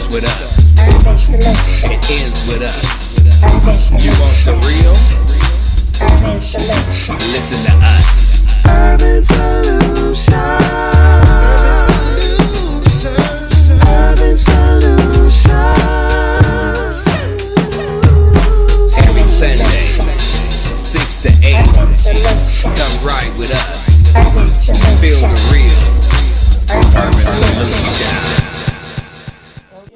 starts with us. It ends with us. You want the real? Listen to us. Urban Solutions. Urban Solutions. Every Sunday, 6 to 8. Come ride with us. Feel the real. Urban Solutions.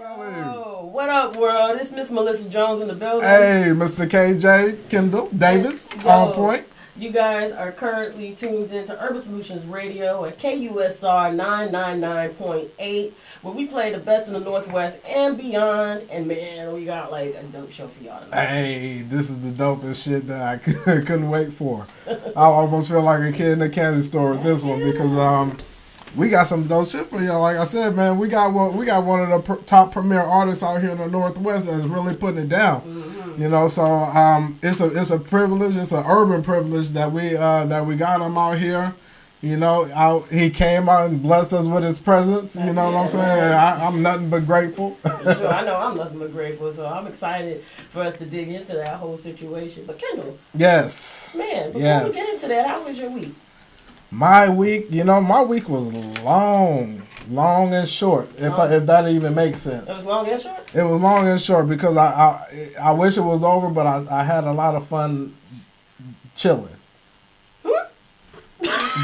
Oh, what up, world? It's Miss Melissa Jones in the building. Hey, Mr. KJ Kendle Davis, on point. You guys are currently tuned into Urban Solutions Radio at KUSR 999.8, where we play the best in the Northwest and beyond. And man, we got like a dope show for y'all tonight. Hey, this is the dopest shit that I couldn't wait for. I almost feel like a kid in a candy store with this one because we got some dope shit for y'all. Like I said, man, we got one of the top premier artists out here in the Northwest that's really putting it down. Mm-hmm. You know, so it's a privilege. It's an urban privilege that we got him out here. You know, he came out and blessed us with his presence. You know what I'm saying? And I'm nothing but grateful. Sure, I know I'm nothing but grateful. So I'm excited for us to dig into that whole situation. But Kendle, yes, man, before we get into that, how was your week? My week, my week was long and short. If that even makes sense. It was long and short? It was long and short because I wish it was over, but I had a lot of fun chilling.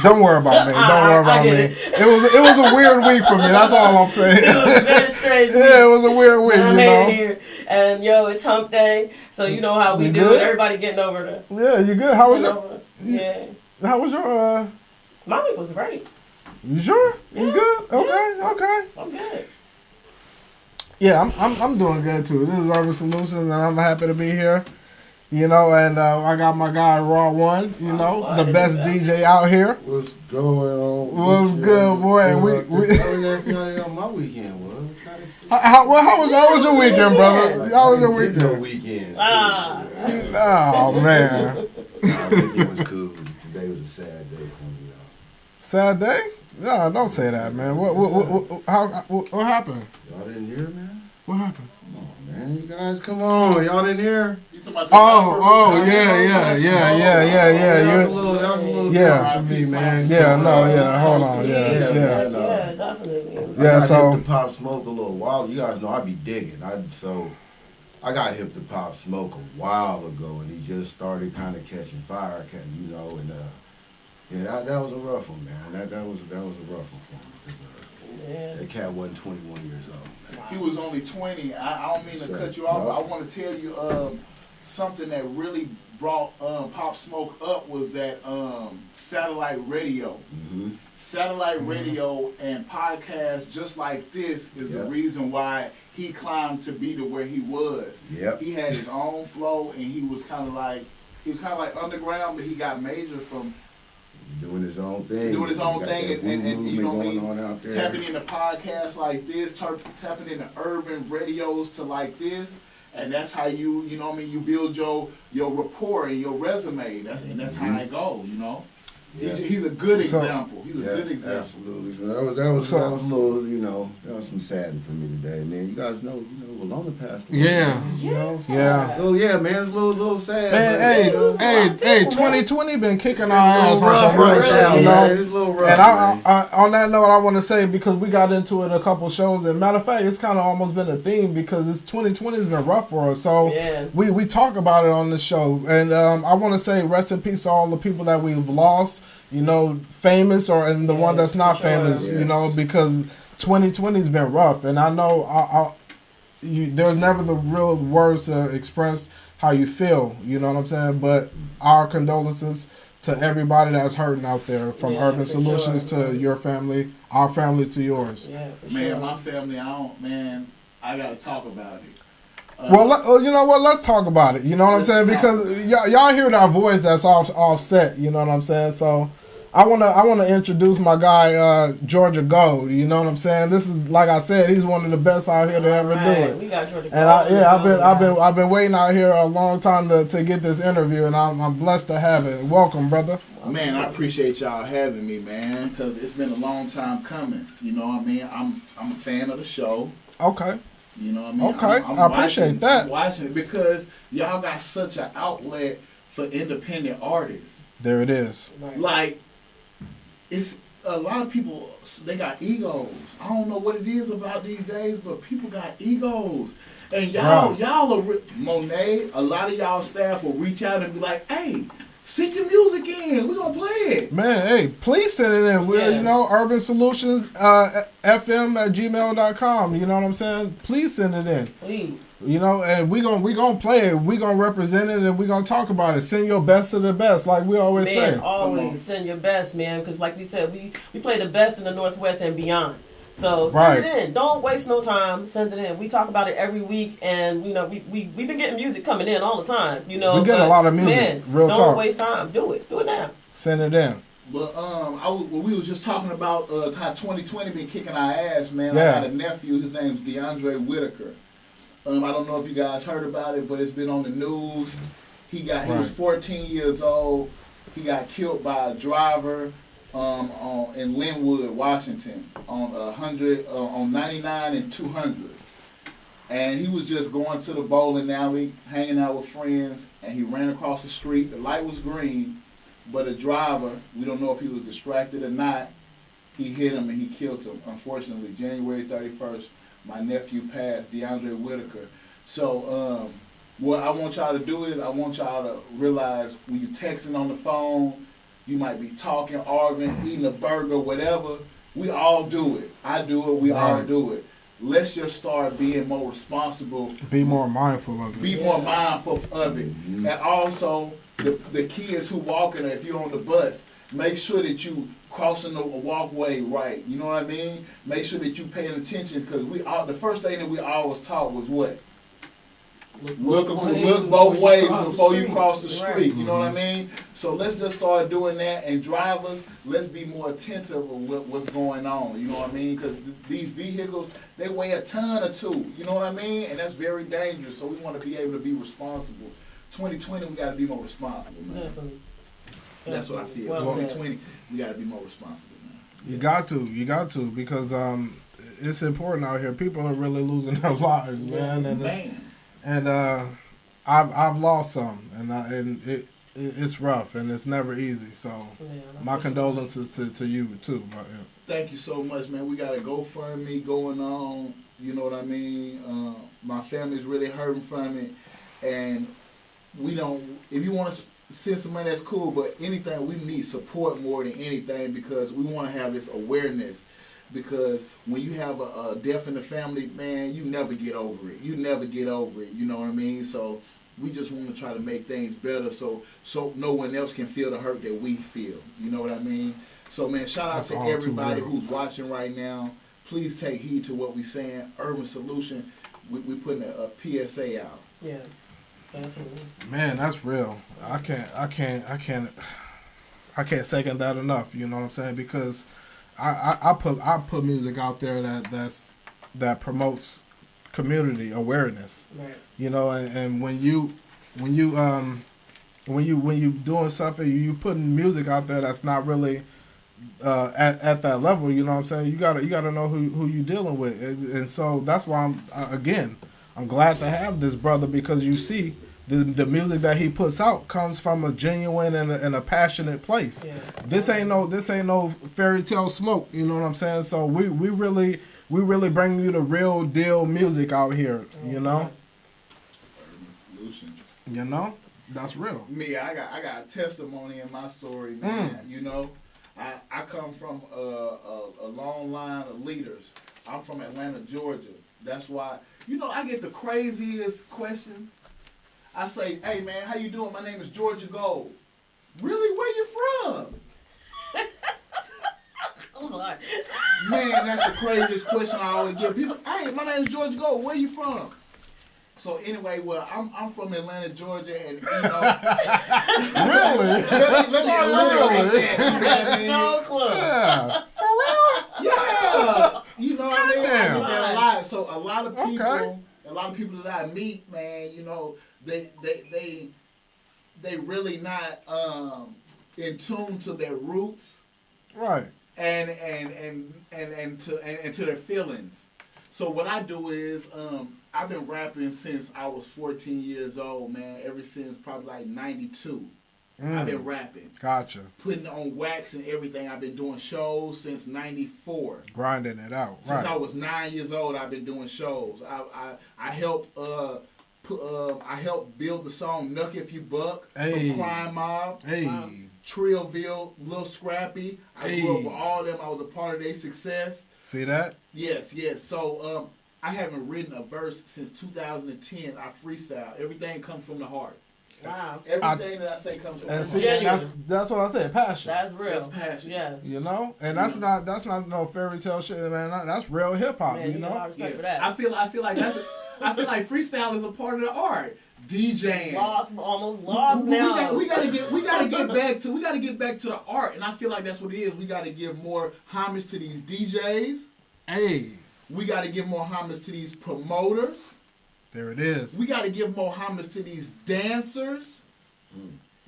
Don't worry about me. Don't worry about me. It was a weird week for me. That's all I'm saying. It was a very strange week. Yeah, it was a weird week. I made it here, and it's hump day, so you know how we do it. Everybody getting over the. Yeah, you good? How was your? Yeah. How was your? My week was great. You sure? Yeah. You good? Okay. I'm good. Yeah, I'm doing good too. This is Urban Solutions, and I'm happy to be here. And I got my guy Raw One. The best DJ out here. What's going on? What's good, boy? I on my weekend was. How was your weekend, brother? How was your weekend? No weekend. Oh man. My weekend was cool. Today was a sad day for me, y'all. Sad day? No, don't say that, man. What happened? Y'all didn't hear, man? What happened? Come on, man. You guys, come on. Y'all didn't hear? Oh, yeah. That was a little yeah. for me, man. Hold on. Yeah, definitely. Yeah, I hip to Pop Smoke a little while. You guys know I be digging. I got hip to Pop Smoke a while ago, and he just started kind of catching fire, that was a rough one, man. That was a rough one for me. That cat wasn't 21 years old, man. He was only 20. I don't mean to cut you off, but I want to tell you something that really brought Pop Smoke up was that satellite radio. Mm-hmm. Satellite radio and podcasts just like this is the reason why he climbed to be to where he was. Yep. He had his own flow, and he was kind of like underground, but he got major from doing his own thing. And tapping into podcasts like this, tapping into urban radios to like this, and that's how you build your rapport and your resume. That's how it goes, Yeah. He's a good example. He's a good example. Absolutely. So that was a little, that was some saddening for me today. And then you guys know, Walona passed away. Yeah. So yeah, man, it's a little sad. Man, hey, 2020 been kicking our ass right now, It's a little rough. And I on that note, I want to say, because we got into it a couple shows, and matter of fact, it's kind of almost been a theme because 2020 has been rough for us. So we talk about it on the show, and I want to say rest in peace to all the people that we've lost. Famous and the one that's not famous, because 2020's been rough. And I know there's never the real words to express how you feel, you know what I'm saying? But our condolences to everybody that's hurting out there, from Urban Solutions to your family, our family to yours. Yeah, my family, I got to talk about it. Well, you know what? Let's talk about it. You know what I'm saying? Because y'all hear that voice that's offset. You know what I'm saying? So I wanna introduce my guy Georgia Gold. You know what I'm saying? This is, like I said, he's one of the best out here to ever do it. We got Georgia And I've been waiting out here a long time to get this interview, and I'm blessed to have it. Welcome, brother. Man, I appreciate y'all having me, man, because it's been a long time coming. You know what I mean? I'm a fan of the show. Okay. You know what I mean? Okay, I appreciate that. I'm watching it because y'all got such an outlet for independent artists. There it is. Like, it's a lot of people, they got egos. I don't know what it is about these days, but people got egos. And y'all are, Monet, a lot of y'all staff will reach out and be like, hey, send your music in. We're going to play it. Man, hey, please send it in. We're, you know, Urban Solutions, FM@gmail.com. You know what I'm saying? Please send it in. Please. You know, and we gonna play it. We gonna represent it, and we gonna talk about it. Send your best to the best, like we always say. Always send your best, man. Because like we said, we play the best in the Northwest and beyond. So send it in. Don't waste no time. Send it in. We talk about it every week, and you know we've been getting music coming in all the time. You know, we get a lot of music. Man, real don't talk. Don't waste time. Do it now. Send it in. But we was just talking about how 2020 been kicking our ass, man. Yeah. I got a nephew. His name's DeAndre Whitaker. I don't know if you guys heard about it, but it's been on the news. He was 14 years old. He got killed by a driver in Linwood, Washington, on 99 and 200. And he was just going to the bowling alley, hanging out with friends, and he ran across the street. The light was green, but a driver, we don't know if he was distracted or not, he hit him and he killed him. Unfortunately, January 31st, my nephew passed, DeAndre Whitaker. So what I want y'all to do is I want y'all to realize when you're texting on the phone, you might be talking, arguing, eating a burger, whatever. We all do it. I do it. We all do it. Let's just start being more responsible. Be more mindful of it. Be more mindful of it. And also, the kids who walking, or if you're on the bus, make sure that you crossing the walkway right. You know what I mean? Make sure that you paying attention, because the first thing that we always taught was what? Look both ways before you cross the street. You know what I mean? So let's just start doing that. And drivers, let's be more attentive of what's going on. You know what I mean? Because these vehicles, they weigh a ton or two. You know what I mean? And that's very dangerous. So we want to be able to be responsible. 2020, we got to be more responsible, man. Definitely. That's what I feel. Well 2020, we got to be more responsible, man. You got to, because it's important out here. People are really losing their lives, man. And I've lost some, and it's rough, and it's never easy. So my condolences to you too. But, Thank you so much, man. We got a GoFundMe going on. You know what I mean? My family's really hurting from it, and we don't. If you want to send some money, that's cool. But anything, we need support more than anything, because we want to have this awareness. Because when you have a death in the family, man, you never get over it. You never get over it. You know what I mean? So we just want to try to make things better, so no one else can feel the hurt that we feel. You know what I mean? So, man, shout out to everybody who's watching right now. Please take heed to what we're saying. Urban Solution, we putting a PSA out. Yeah. Definitely. Man, that's real. I can't second that enough. You know what I'm saying? Because I put music out there that promotes community awareness. Right. You know, and when you doing something, you putting music out there that's not really at that level. You know what I'm saying? You gotta know who you dealing with, and so that's why I'm glad to have this brother, because you see the music that he puts out comes from a genuine and a passionate place. Yeah. This ain't no fairy tale smoke. You know what I'm saying? So we really bring you the real deal music out here. You know. You know, that's real. Me, I got a testimony in my story, man. You know, I come from a long line of leaders. I'm from Atlanta, Georgia. That's why, you know, I get the craziest questions. I say, hey, man, how you doing? My name is Georgia Gold. Really? Where you from? I'm sorry. Man, that's the craziest question I always get. People, hey, my name is Georgia Gold. Where you from? So anyway, well, I'm from Atlanta, Georgia, and you know. Really? let me elaborate that. You know what I mean? No clue. Yeah. For real? Yeah. You know what I mean? I Damn. get that a lot. So a lot of people that I meet, man, you know, they really not in tune to their roots. Right. And to their feelings. So what I do is, I've been rapping since I was 14 years old, man. Ever since probably like 92. I've been rapping. Gotcha. Putting on wax and everything. I've been doing shows since 94. Grinding it out. Since I was 9 years old, I've been doing shows. I helped build the song "Nuck If You Buck" from Crime Mob. Trillville, Lil Scrappy. I grew up with all of them. I was a part of their success. See that? Yes. So I haven't written a verse since 2010. I freestyle. Everything comes from the heart. Wow. Everything that I say comes from the heart. See, that's what I said. Passion. That's real. That's passion. Yes. You know, and that's not no fairy tale shit, man. That's real hip hop. You know. Respect for that. I feel like freestyle is a part of the art. DJing. Almost lost now. We gotta get back to the art, and I feel like that's what it is. We gotta give more homage to these DJs. We gotta give more homage to these promoters. There it is. We gotta give more homage to these dancers.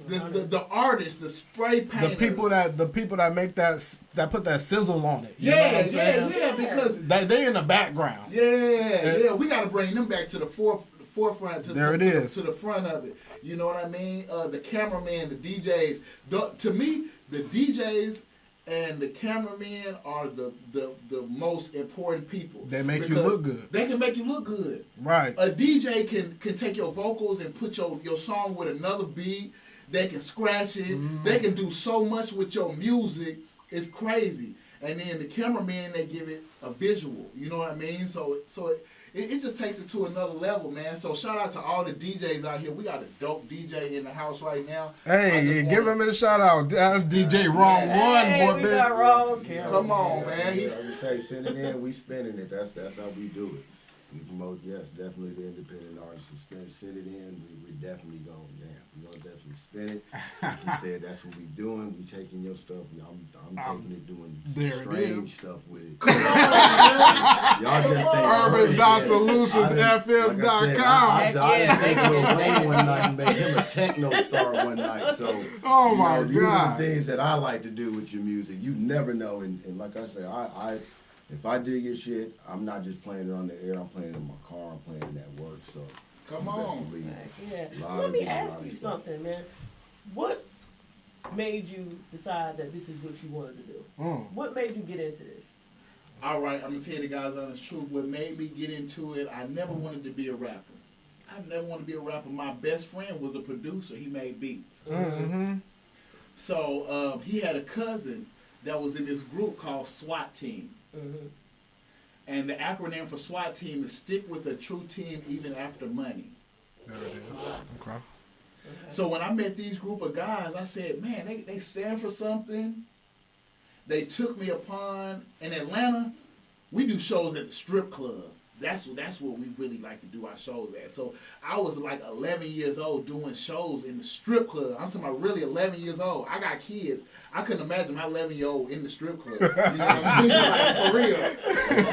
The artists, the spray painters, the people that make that put that sizzle on it. You know what I'm saying? Because they in the background. Yeah. We gotta bring them back to the forefront, to the front of it. You know what I mean? The cameraman, the DJs. To me, the DJs and the cameraman are the most important people. They make you look good. They can make you look good. Right. A DJ can take your vocals and put your song with another beat. They can scratch it. They can do so much with your music. It's crazy. And then the cameraman, they give it a visual. You know what I mean? So it just takes it to another level, man. So shout out to all the DJs out here. We got a dope DJ in the house right now. Hey, give him a shout out. That's DJ Wrong One, boy. Come on, man. I just say send it in. We spinning it. That's how we do it. We promote, yes, definitely the independent artists. Send it in. We're definitely going. We're gonna definitely spin it. He said that's what we doing. We taking your stuff. I'm taking it, doing strange stuff with it. Y'all just think Urban.solutionsfm.com. I just take Lil Wayne one night and made him a techno star one night. So these are the things that I like to do with your music. You never know, and like I say, if I dig your shit, I'm not just playing it on the air. I'm playing it in my car. I'm playing it at work. So come on. So let me ask you something, man. What made you decide that this is what you wanted to do? What made you get into this? All right, I'm gonna tell you the guys honest truth. What made me get into it? I never wanted to be a rapper. My best friend was a producer. He made beats. So he had a cousin that was in this group called SWAT Team. And the acronym for SWAT Team is Stick with a True Team Even After Money. There it is. Okay. So when I met these group of guys, I said, man, they stand for something. They took me upon. In Atlanta, we do shows at the strip club. That's what we really like to do our shows at. So I was like 11 years old doing shows in the strip club. I'm talking about really 11 years old. I got kids. I couldn't imagine my 11-year-old in the strip club. You know what I mean? Like, for real.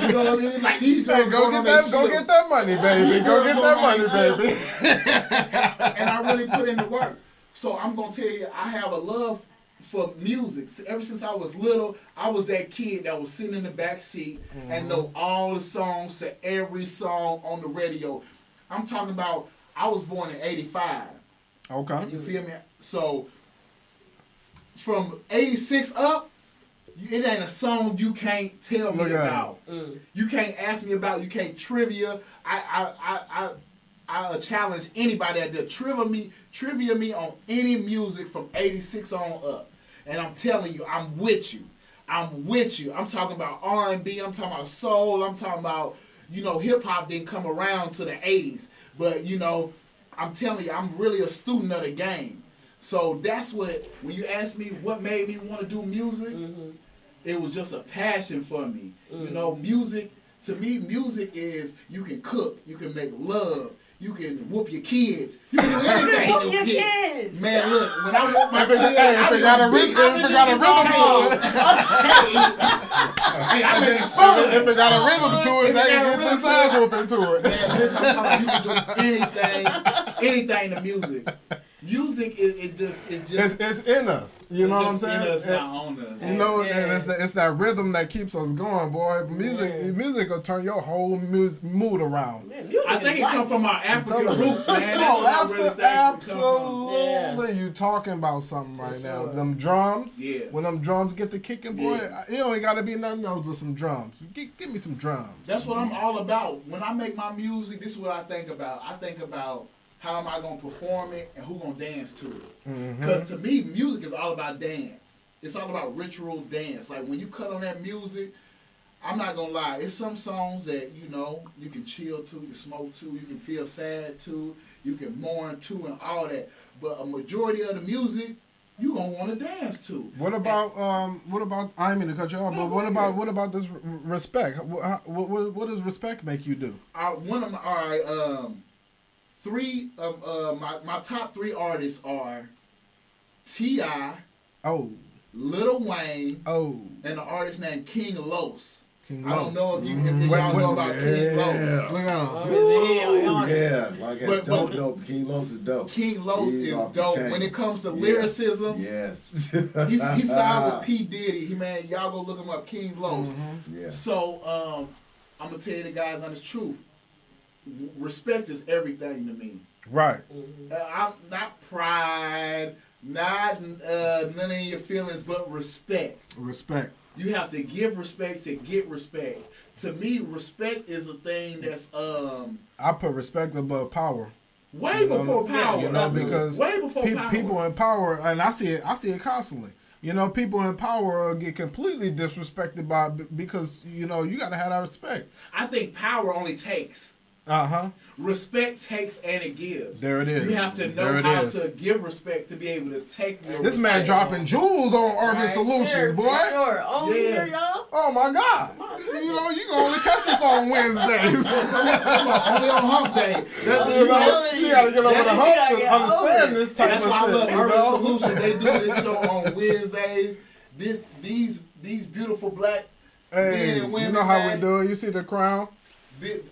You know what I mean? Like these girls go get that money, baby. Go get that money, baby. And I really put in the work. So I'm going to tell you, I have a love for music. Ever since I was little, I was that kid that was sitting in the back seat and know all the songs to every song on the radio. I'm talking about, I was born in 85. Okay. You feel me? So from 86 up, it ain't a song you can't tell me about. You can't ask me about. You can't trivia. I challenge anybody out there. Trivia me on any music from 86 on up. And I'm telling you, I'm with you. I'm talking about R&B. I'm talking about soul. I'm talking about, hip hop didn't come around to the 80s. But, I'm telling you, I'm really a student of the game. So that's what, when you ask me what made me want to do music, it was just a passion for me. Music, to me, music is, you can cook, you can make love, you can whoop your kids. You can do anything. Whoop your kids. Man, look, when I whoop my kids, if it got a rhythm to it. Hey, I made fun. If it got a rhythm to it, they can get this ass whooping to it. Man, listen, I'm talking about you can do anything to music. music is just it's in us. You know what I'm saying? It's in us, not on us. You know, and it's that rhythm that keeps us going, boy. Music will turn your whole mood around. Man, I think it comes from our African roots, man. That's Oh, what I really think absolutely. You talking about something right now. Them drums. Yeah. When them drums get to kicking, boy, it ain't got to be nothing else but some drums. Give me some drums. That's what I'm all about. When I make my music, this is what I think about. I think about how am I going to perform it and who going to dance to it. Because to me, music is all about dance. It's all about ritual dance. Like when you cut on that music, I'm not going to lie. It's some songs that, you know, you can chill to, you can smoke to, you can feel sad to, you can mourn to and all that. But a majority of the music, you going to want to dance to. What about, I didn't mean to cut you off, but what about this respect? What does respect make you do? Three of my top 3 artists are T.I., Lil Wayne, and an artist named King Los. I don't know if y'all know about King Los. Look at him. Yeah, like it's dope. King Los is dope. King Los is dope. When it comes to lyricism, yes. he signed with P. Diddy. Y'all go look him up, King Los. Yeah. So I'm gonna tell you the guys on the truth. Respect is everything to me. Right. I'm not pride, not none of your feelings, but respect. Respect. You have to give respect to get respect. To me, respect is a thing that's I put respect above power. Way before power. You know, because way before power. People in power, and I see it constantly. You know, people in power get completely disrespected because, you know, you got to have that respect. I think power only takes. Respect takes and it gives. There it is. You have to know how to give respect to be able to take your This man dropping jewels on Urban Solutions, boy. Sure. Here, y'all. Oh my God. You know, you can only catch this on Wednesdays. Come on, only on hump day. You gotta get over the hump to understand this type of shit. That's why I love Urban Solution. They do this show on Wednesdays. These beautiful black men and women. You know how we do it. You see the crown?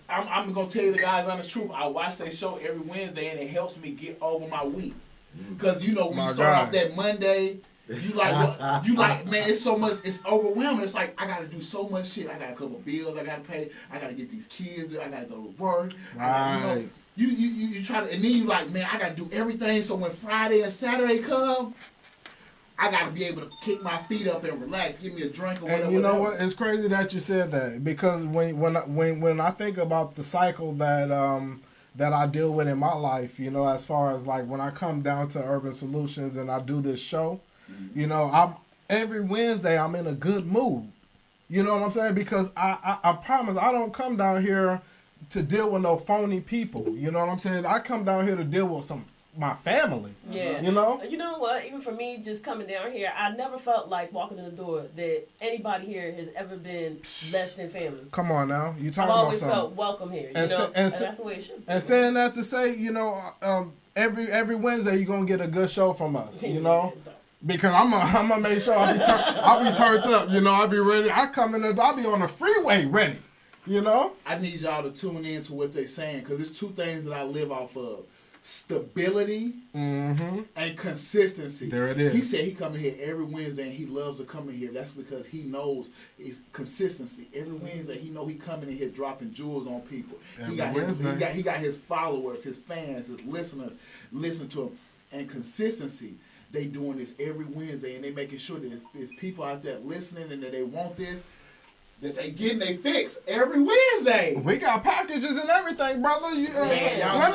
I'm gonna tell you the guys honest truth. I watch that show every Wednesday, and it helps me get over my week. Cause you know when you start off that Monday, you like man, it's so much, it's overwhelming. It's like I gotta do so much shit. I got a couple bills I gotta pay. I gotta get these kids. I gotta go to work. Right. You try to, and then you like, man, I gotta do everything. So when Friday and Saturday come, I got to be able to kick my feet up and relax, give me a drink or whatever. And you know what? It's crazy that you said that because when I think about the cycle that I deal with in my life, you know, as far as like when I come down to Urban Solutions and I do this show, you know, every Wednesday I'm in a good mood. You know what I'm saying? Because I promise I don't come down here to deal with no phony people. You know what I'm saying? I come down here to deal with my family. Yeah. You know? You know what? Even for me, just coming down here, I never felt like walking in the door that anybody here has ever been less than family. Come on now. You talking I've about always something. felt welcome here. And that's the way it should be. And saying that to say, you know, every Wednesday you're gonna get a good show from us, you know? Because I'm gonna make sure I'll be turned up, you know, I'll be ready. I come in I'll be on the freeway ready, you know? I need y'all to tune in to what they're saying, because there's 2 things that I live off of. Stability and consistency. There it is. He said he come in here every Wednesday and he loves to come in here. That's because he knows it's consistency. Every Wednesday he know he coming in here dropping jewels on people. He got his followers, his fans, his listeners listening to him. And consistency. They doing this every Wednesday and they making sure that if people out there listening and that they want this, that they getting they fix every Wednesday. We got packages and everything, brother. Let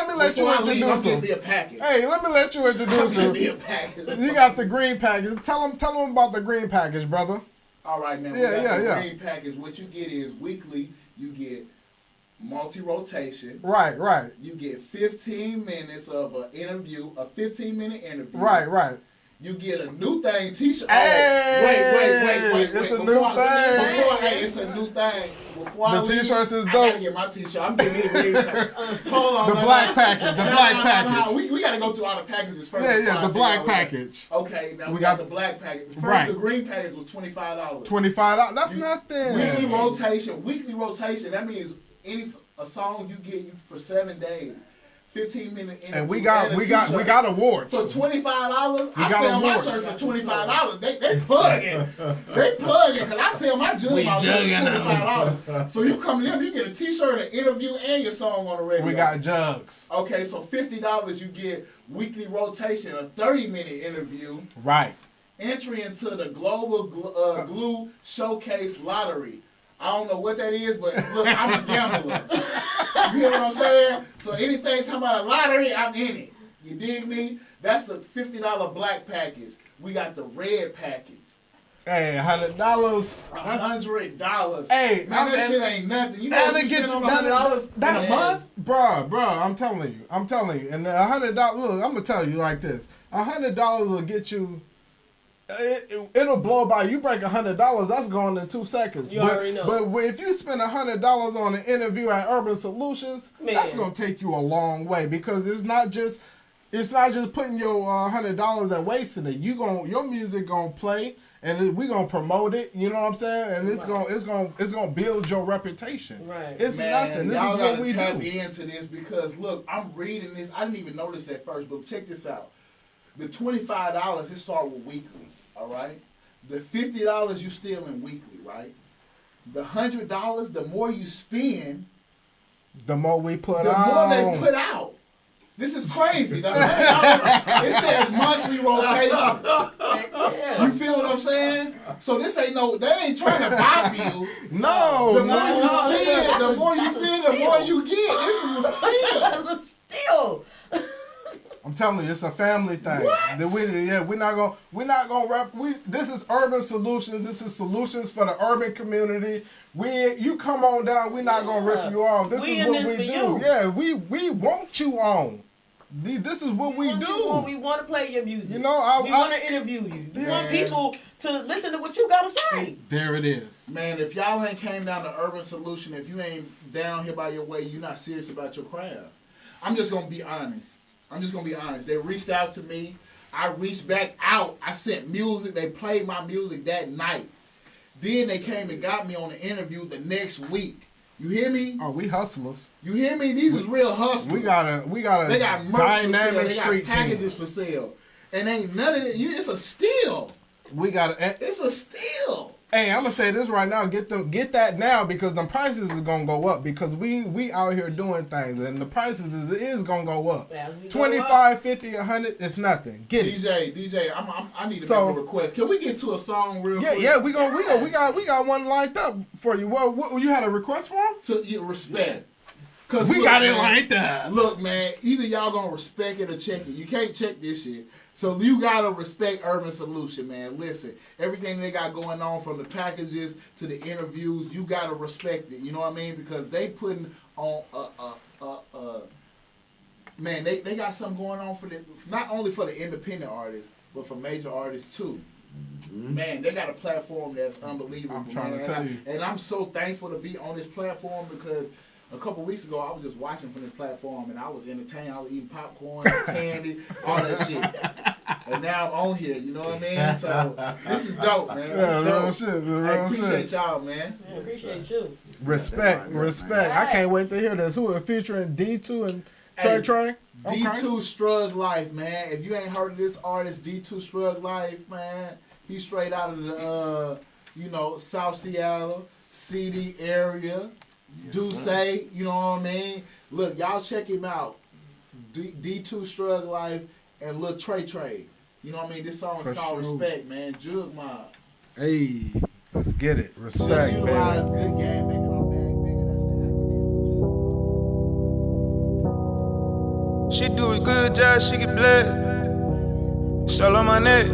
me let you introduce them. Hey, let me let you introduce them. You got the green package. Tell them about the green package, brother. All right, man. The green package. What you get is weekly. You get multi-rotation. Right. You get 15 minutes of an interview, a 15-minute interview. Right. You get a new thing t-shirt. Hey, wait. It's a new thing. It's a new thing. The t-shirts is dope. I gotta get my t-shirt. I'm getting it. Hold on. The black package. The black package. We gotta go through all the packages first. Yeah. The black package. Okay, now we got the black package. The green package was $25. $25. That's nothing. Weekly rotation. That means a song you get for 7 days. 15-minute interview. And we got awards. For $25, I got sell my awards. shirts for $25. They plugging. They plugging, because I sell my jug my shirt for $25. So you come to them, you get a t-shirt, an interview, and your song on the radio. We got jugs. Okay, so $50 you get weekly rotation, a 30-minute interview. Right. Entry into the Global Glue Showcase Lottery. I don't know what that is, but look, I'm a gambler. You hear what I'm saying? So anything talking about a lottery, I'm in it. You dig me? That's the $50 black package. We got the red package. Hey, $100. $100. Hey, man, that shit ain't nothing. You know what you spend on $100 that's a month? Bruh, I'm telling you. And $100, look, I'm going to tell you like this. $100 will get you, it'll blow by. You break $100, that's going in 2 seconds. You already know. But if you spend $100 on an interview at Urban Solutions, that's going to take you a long way, because it's not just putting your $100 and wasting it. Your music gonna play, and we gonna promote it. You know what I'm saying? And it's gonna build your reputation. Right. It's nothing. This is what we do. Tap into this, because look, I'm reading this. I didn't even notice at first, but check this out. The $25, it start with weekly. All right. The $50 you still in weekly, right? The $100, the more you spend, the more we put the out. more they put out. This is crazy. The $100, it said monthly rotation. You feel what I'm saying? So this ain't they ain't trying to buy you. No, the more you spend, the more you get. This is a steal. That's a steal. I'm telling you, it's a family thing. What? We're not gonna rap. This is Urban Solutions. This is solutions for the urban community. You come on down. We're not gonna rip you off. This is what we do. You. Yeah, we want you on. This is what we do. We want to play your music. You know, we want to interview you. We want people to listen to what you got to say. There it is. Man, if y'all ain't came down to Urban Solution, if you ain't down here by your way, you're not serious about your craft. I'm just gonna be honest. They reached out to me. I reached back out. I sent music. They played my music that night. Then they came and got me on the interview the next week. You hear me? Oh, we hustlers. You hear me? These is real hustlers. We got a They got merch dynamic for sale. street They got packages team. for sale. And ain't none of it. It's a steal. It's a steal. Hey, I'm gonna say this right now. Get that now, because the prices is gonna go up, because we out here doing things, and the prices is gonna go up. $25, $50, $100. It's nothing. Get it. DJ. I need to make a request. Can we get to a song real quick? Yeah. We got one lined up for you. What you had a request for? To respect. Cause we got it like that. Look, man. Either y'all gonna respect it or check it. You can't check this shit. So you gotta respect Urban Solution, man. Listen, everything they got going on, from the packages to the interviews, you gotta respect it. You know what I mean? Because they putting on man, they got something going on for not only for the independent artists, but for major artists too. Mm-hmm. Man, they got a platform that's unbelievable. I'm trying to tell you. And I'm so thankful to be on this platform, because a couple weeks ago, I was just watching from this platform, and I was entertained. I was eating popcorn, candy, all that shit. And now I'm on here, you know what I mean? So this is dope, man. Real shit. I appreciate y'all, man. I appreciate you. Respect. I can't wait to hear this. Who are featuring D2 and Trey? D2 Strug Life, man. If you ain't heard of this artist, D2 Strug Life, man, he's straight out of the, South Seattle, CD area. Say, you know what I mean? Look, y'all check him out. D2 Strug Life and Lil Trey. You know what I mean? This song is called Respect, man. Jug Mob. Hey, let's get it. Respect, Just utilize good game, making our bag bigger. That's the acronym for Jug. She do a good job, she get blessed. Shell on my neck.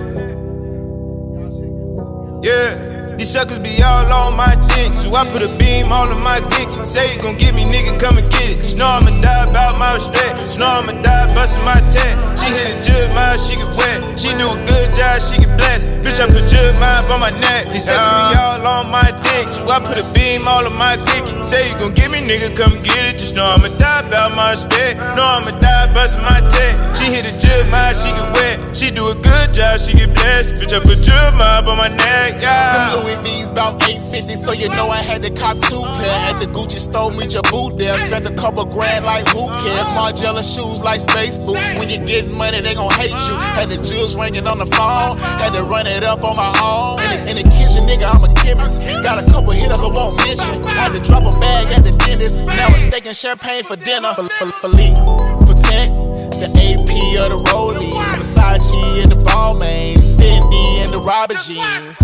Yeah. These suckers be all on my dick, so I put a beam all on my dick. Say you gon' get me, nigga, come and get it. Know I'ma die about my respect. Know I'ma die bustin' my tech. She hit a jug mob, she get wet. She do a good job, she get blessed. Bitch, I put jug mob on my neck. These suckers be all on my dick, so I put a beam all on my dick. Say you gon' get me, nigga, come and get it. Just know I'ma die about my respect. Know I'ma die bustin' my tech. She hit a jug mob, she get wet. She do a good job, she get blessed. Bitch, I put jug mob on my neck, yeah. Louis V's about 850, so you know I had to cop 2 pair. At the Gucci store, meet your boot there. Spent a couple grand like who cares? Margiela shoes like space boots. When you getting money, they gon' hate you. Had the jugs ringing on the phone, had to run it up on my own. In the kitchen, nigga, I'm a chemist. Got a couple hitters I won't mention. Had to drop a bag at the dentist. Now it's steak and champagne for dinner. Philippe, protect the AP of the Rollie, Versace and the Balmain, Fendi and the Robert jeans.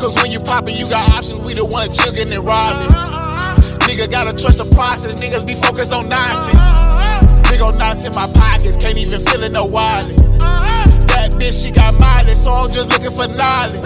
Cause when you poppin', you got options. We the one jugging and robbing. Nigga gotta trust the process. Niggas be focused on nonsense. Big ol' knots in my pockets, can't even feel it, no wallet. That bitch, she got mileage, so I'm just looking for knowledge.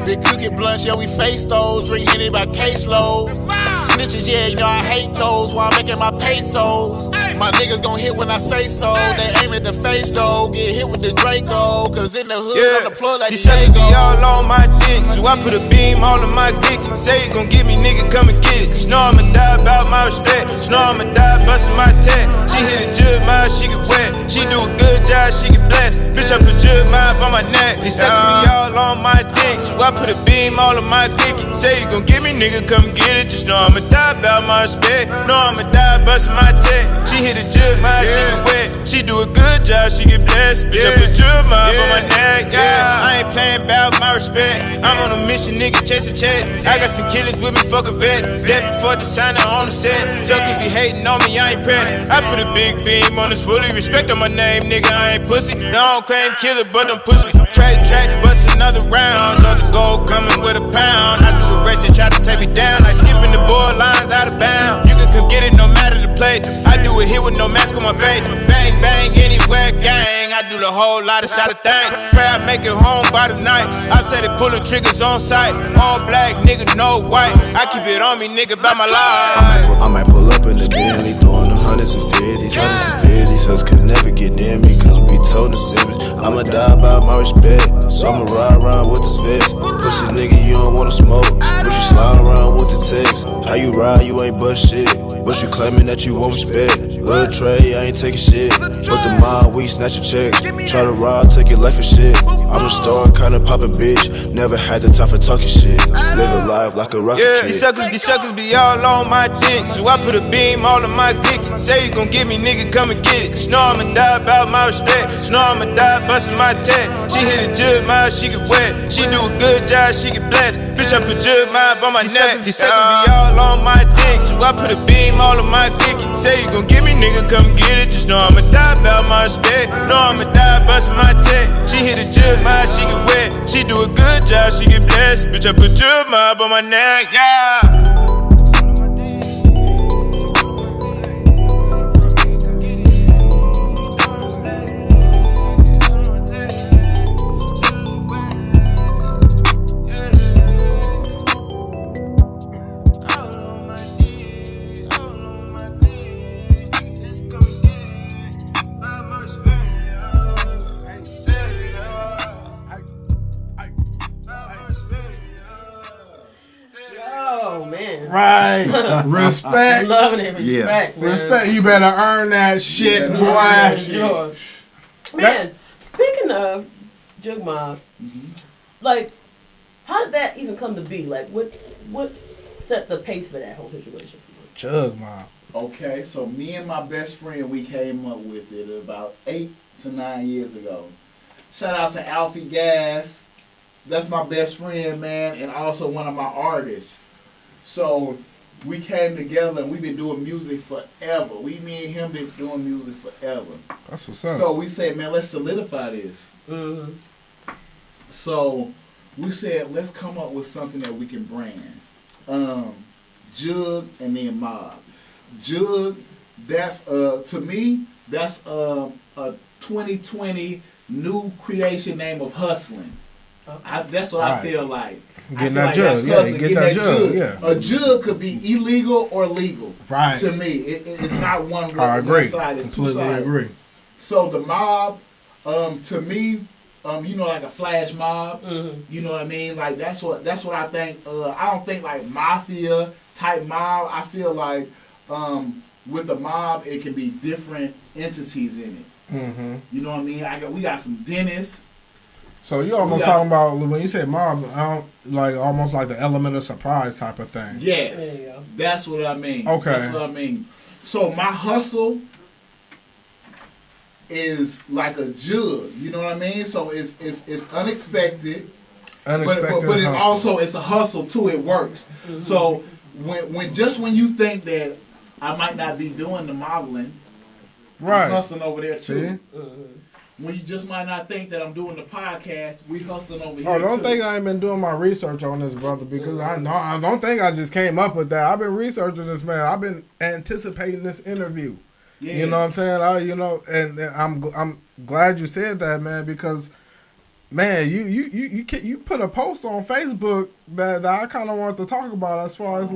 Big cookie blunts, yeah, we face those. Drink Henny by caseloads. Snitches, yeah, you know I hate those while I'm making my pesos. My niggas gon' hit when I say so. They aim at the face though, get hit with the Draco. Cause in the hood, on the plug like these suckers be all on my dick, so I put a beam all on my dick. Say you gon' get me, nigga, come and get it. Snow I'ma die about my respect. Snow I'ma die bustin' my tech. She hit a jug mob, she get wet. She do a good job, she get blessed. Bitch, I put jug mob on my neck. These suckers be all on my dick, so I put a beam all on my dick. Say you gon' get me, nigga, come and get it. Just know I'ma die about my respect. Know I'ma die bustin' my tech. She hit a jug mob, she get wet. She do a good job, she get blessed. Bitch, I put jug mob on my neck. I ain't playing about my respect. I'm on a mission, nigga, chasing checks. I got some killers with me, fuck a vest. That before the signer on the set. Suckers be hating on me, I ain't pressed. I put a big beam on this fully. Respect on my name, nigga, I ain't pussy. No, I don't claim killer, but I'm pussy. Track, bust another round. All the gold coming with a pound. I do a race and try to take me down. Like skipping the board lines out of bounds. You can come get it no matter the place. I do a hit with no mask on my face. Bang, bang, anywhere, gang. I do the whole lot of shot of things. Pray I make it home by the night. I said it pulling triggers on sight. All black, nigga, no white. I keep it on me, nigga, by my life. I might pull up in the daily, throwing the hundreds and fifties. Hoes could never get near me, cause we told the siblings. I'ma die by my respect, so I'ma ride around with this vest. Pussy nigga, you don't wanna smoke, but you slide around with the text. How you ride, you ain't but shit, but you claiming that you won't respect. Lil' Trey, I ain't taking shit, but the mind, we snatch a check. Try to rob, take your life and shit. I'm a star, kinda poppin' bitch, never had the time for talking shit. Living life like a rocket kid. These suckers be all on my dick, so I put a beam all on my dick. Say you gon' get me, nigga, come and get it. Snow I'ma die about my respect. Snow I'ma die bustin' my tech. She hit a jug mob, she get wet. She do a good job, she get blessed. Bitch, I put jug mob on my neck. These suckers be all on my dick, so I put a beam all on my dick. Say you gon' get me, nigga, come and get it. Just know I'ma die about my respect. Know I'ma die bustin' my tech. She hit a jug mob, she get wet. She do a good job, she get blessed. Bitch, I put jug mob on my neck, yeah. Right. Respect. Loving it. Respect, man. Respect. You better earn that shit, boy. Sure. Man, speaking of Jug Mob, like, how did that even come to be? Like, what set the pace for that whole situation? Jug Mob. Okay, so me and my best friend, we came up with it about 8 to 9 years ago. Shout out to Alfie Gas. That's my best friend, man, and also one of my artists. So we came together and we've been doing music forever. Me and him been doing music forever. That's what's up. So we said, man, let's solidify this. Mm-hmm. So we said, let's come up with something that we can brand. Jug and then Mob. Jug, that's to me, that's a 2020 new creation name of hustling. That's what I feel like. Getting that jug, getting that jug, yeah. A jug could be illegal or legal. Right. To me, it's not one side. It's two sides. I agree. So the mob, to me, you know, like a flash mob. Mm-hmm. You know what I mean? Like that's what I think. I don't think like mafia type mob. I feel like with the mob, it can be different entities in it. Mm-hmm. You know what I mean? We got some dentists. So you almost talking about when you say mob, like almost like the element of surprise type of thing. Yes, that's what I mean. Okay, that's what I mean. So my hustle is like a jug. You know what I mean? So it's unexpected. But it's also it's a hustle too. It works. Mm-hmm. So when you think that I might not be doing the modeling, right? I'm hustling over there too. When you just might not think that I'm doing the podcast, we hustling over here. Don't think I ain't been doing my research on this, brother, because I don't think I just came up with that. I've been researching this, man. I've been anticipating this interview. Yeah. You know what I'm saying? And I'm glad you said that, man, because man, you put a post on Facebook that I kind of want to talk about as far as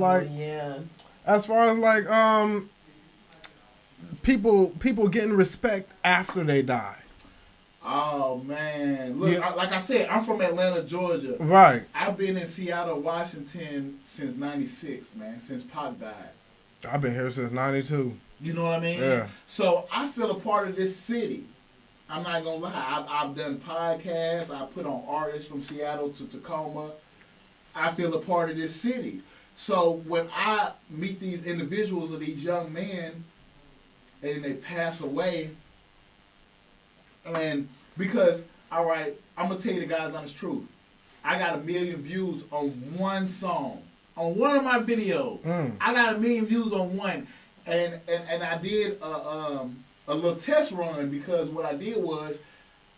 people getting respect after they die. Oh man, look, like I said, I'm from Atlanta, Georgia. Right. I've been in Seattle, Washington since '96, man. Since Pac died. I've been here since '92. You know what I mean? Yeah. So I feel a part of this city. I'm not gonna lie. I've done podcasts. I put on artists from Seattle to Tacoma. I feel a part of this city. So when I meet these individuals or these young men, and they pass away. And because, all right, I'm going to tell you the God's honest truth. I got 1 million views on one song. On one of my videos. I got 1 million views on one. And I did a little test run because what I did was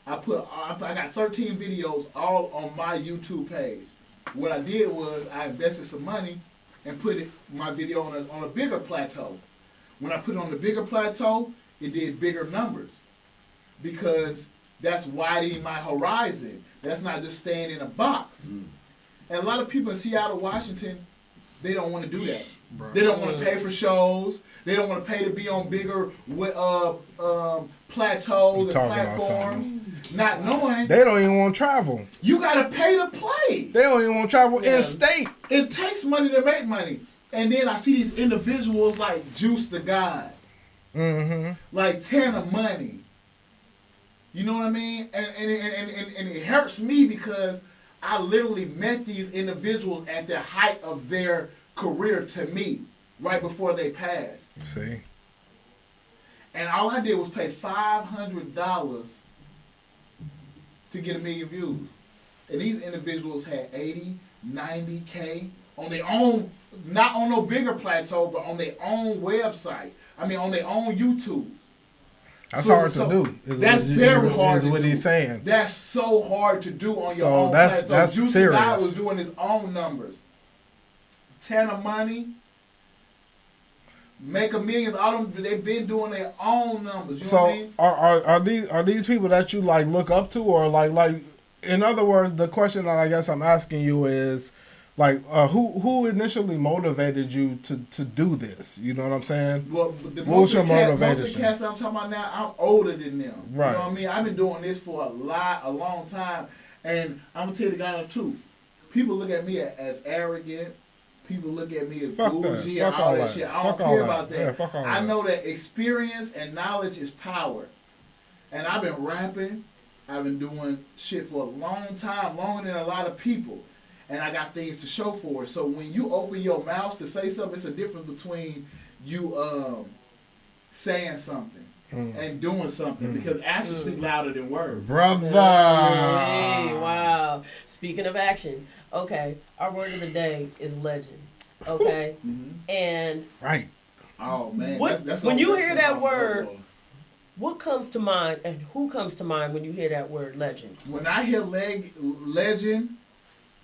I got 13 videos all on my YouTube page. What I did was I invested some money and put my video on a bigger plateau. When I put it on the bigger plateau, it did bigger numbers. Because that's widening my horizon. That's not just staying in a box. And a lot of people in Seattle, Washington, they don't want to do that. Bro. They don't want to pay for shows. They don't want to pay to be on bigger plateaus and platforms. Not knowing. They don't even want to travel. You got to pay to play. They don't even want to travel in state. It takes money to make money. And then I see these individuals like Juice the God. Like Tanner Money. You know what I mean? And it hurts me because I literally met these individuals at the height of their career to me, right before they passed. See? And all I did was pay $500 to get 1 million views. And these individuals had 80, 90K on their own, not on no bigger plateau, but on their own website. I mean, on their own YouTube. That's hard to do. That's very hard. Is what he's saying. That's so hard to do on your own. So that's Juice serious. Guy was doing his own numbers. Tanner Money, Make a Millions. All them, they've been doing their own numbers. You know what I mean? Are these people that you like look up to, or like in other words, the question that I guess I'm asking you is, like, who initially motivated you to do this? You know what I'm saying? Well, most of the cats I'm talking about now, I'm older than them. Right. You know what I mean? I've been doing this for a long time. And I'm going to tell you the guy too. People look at me as arrogant. People look at me as bougie and all that shit. I don't care about that. Yeah, I know that experience and knowledge is power. And I've been rapping. I've been doing shit for a long time, longer than a lot of people. And I got things to show for it. So when you open your mouth to say something, it's a difference between you saying something and doing something. Because actions speak louder than words. Brother! Hey, wow. Speaking of action, okay, our word of the day is legend. Okay? And... Right. Oh, man. That's when you hear that word... What comes to mind and who comes to mind when you hear that word legend? When I hear legend...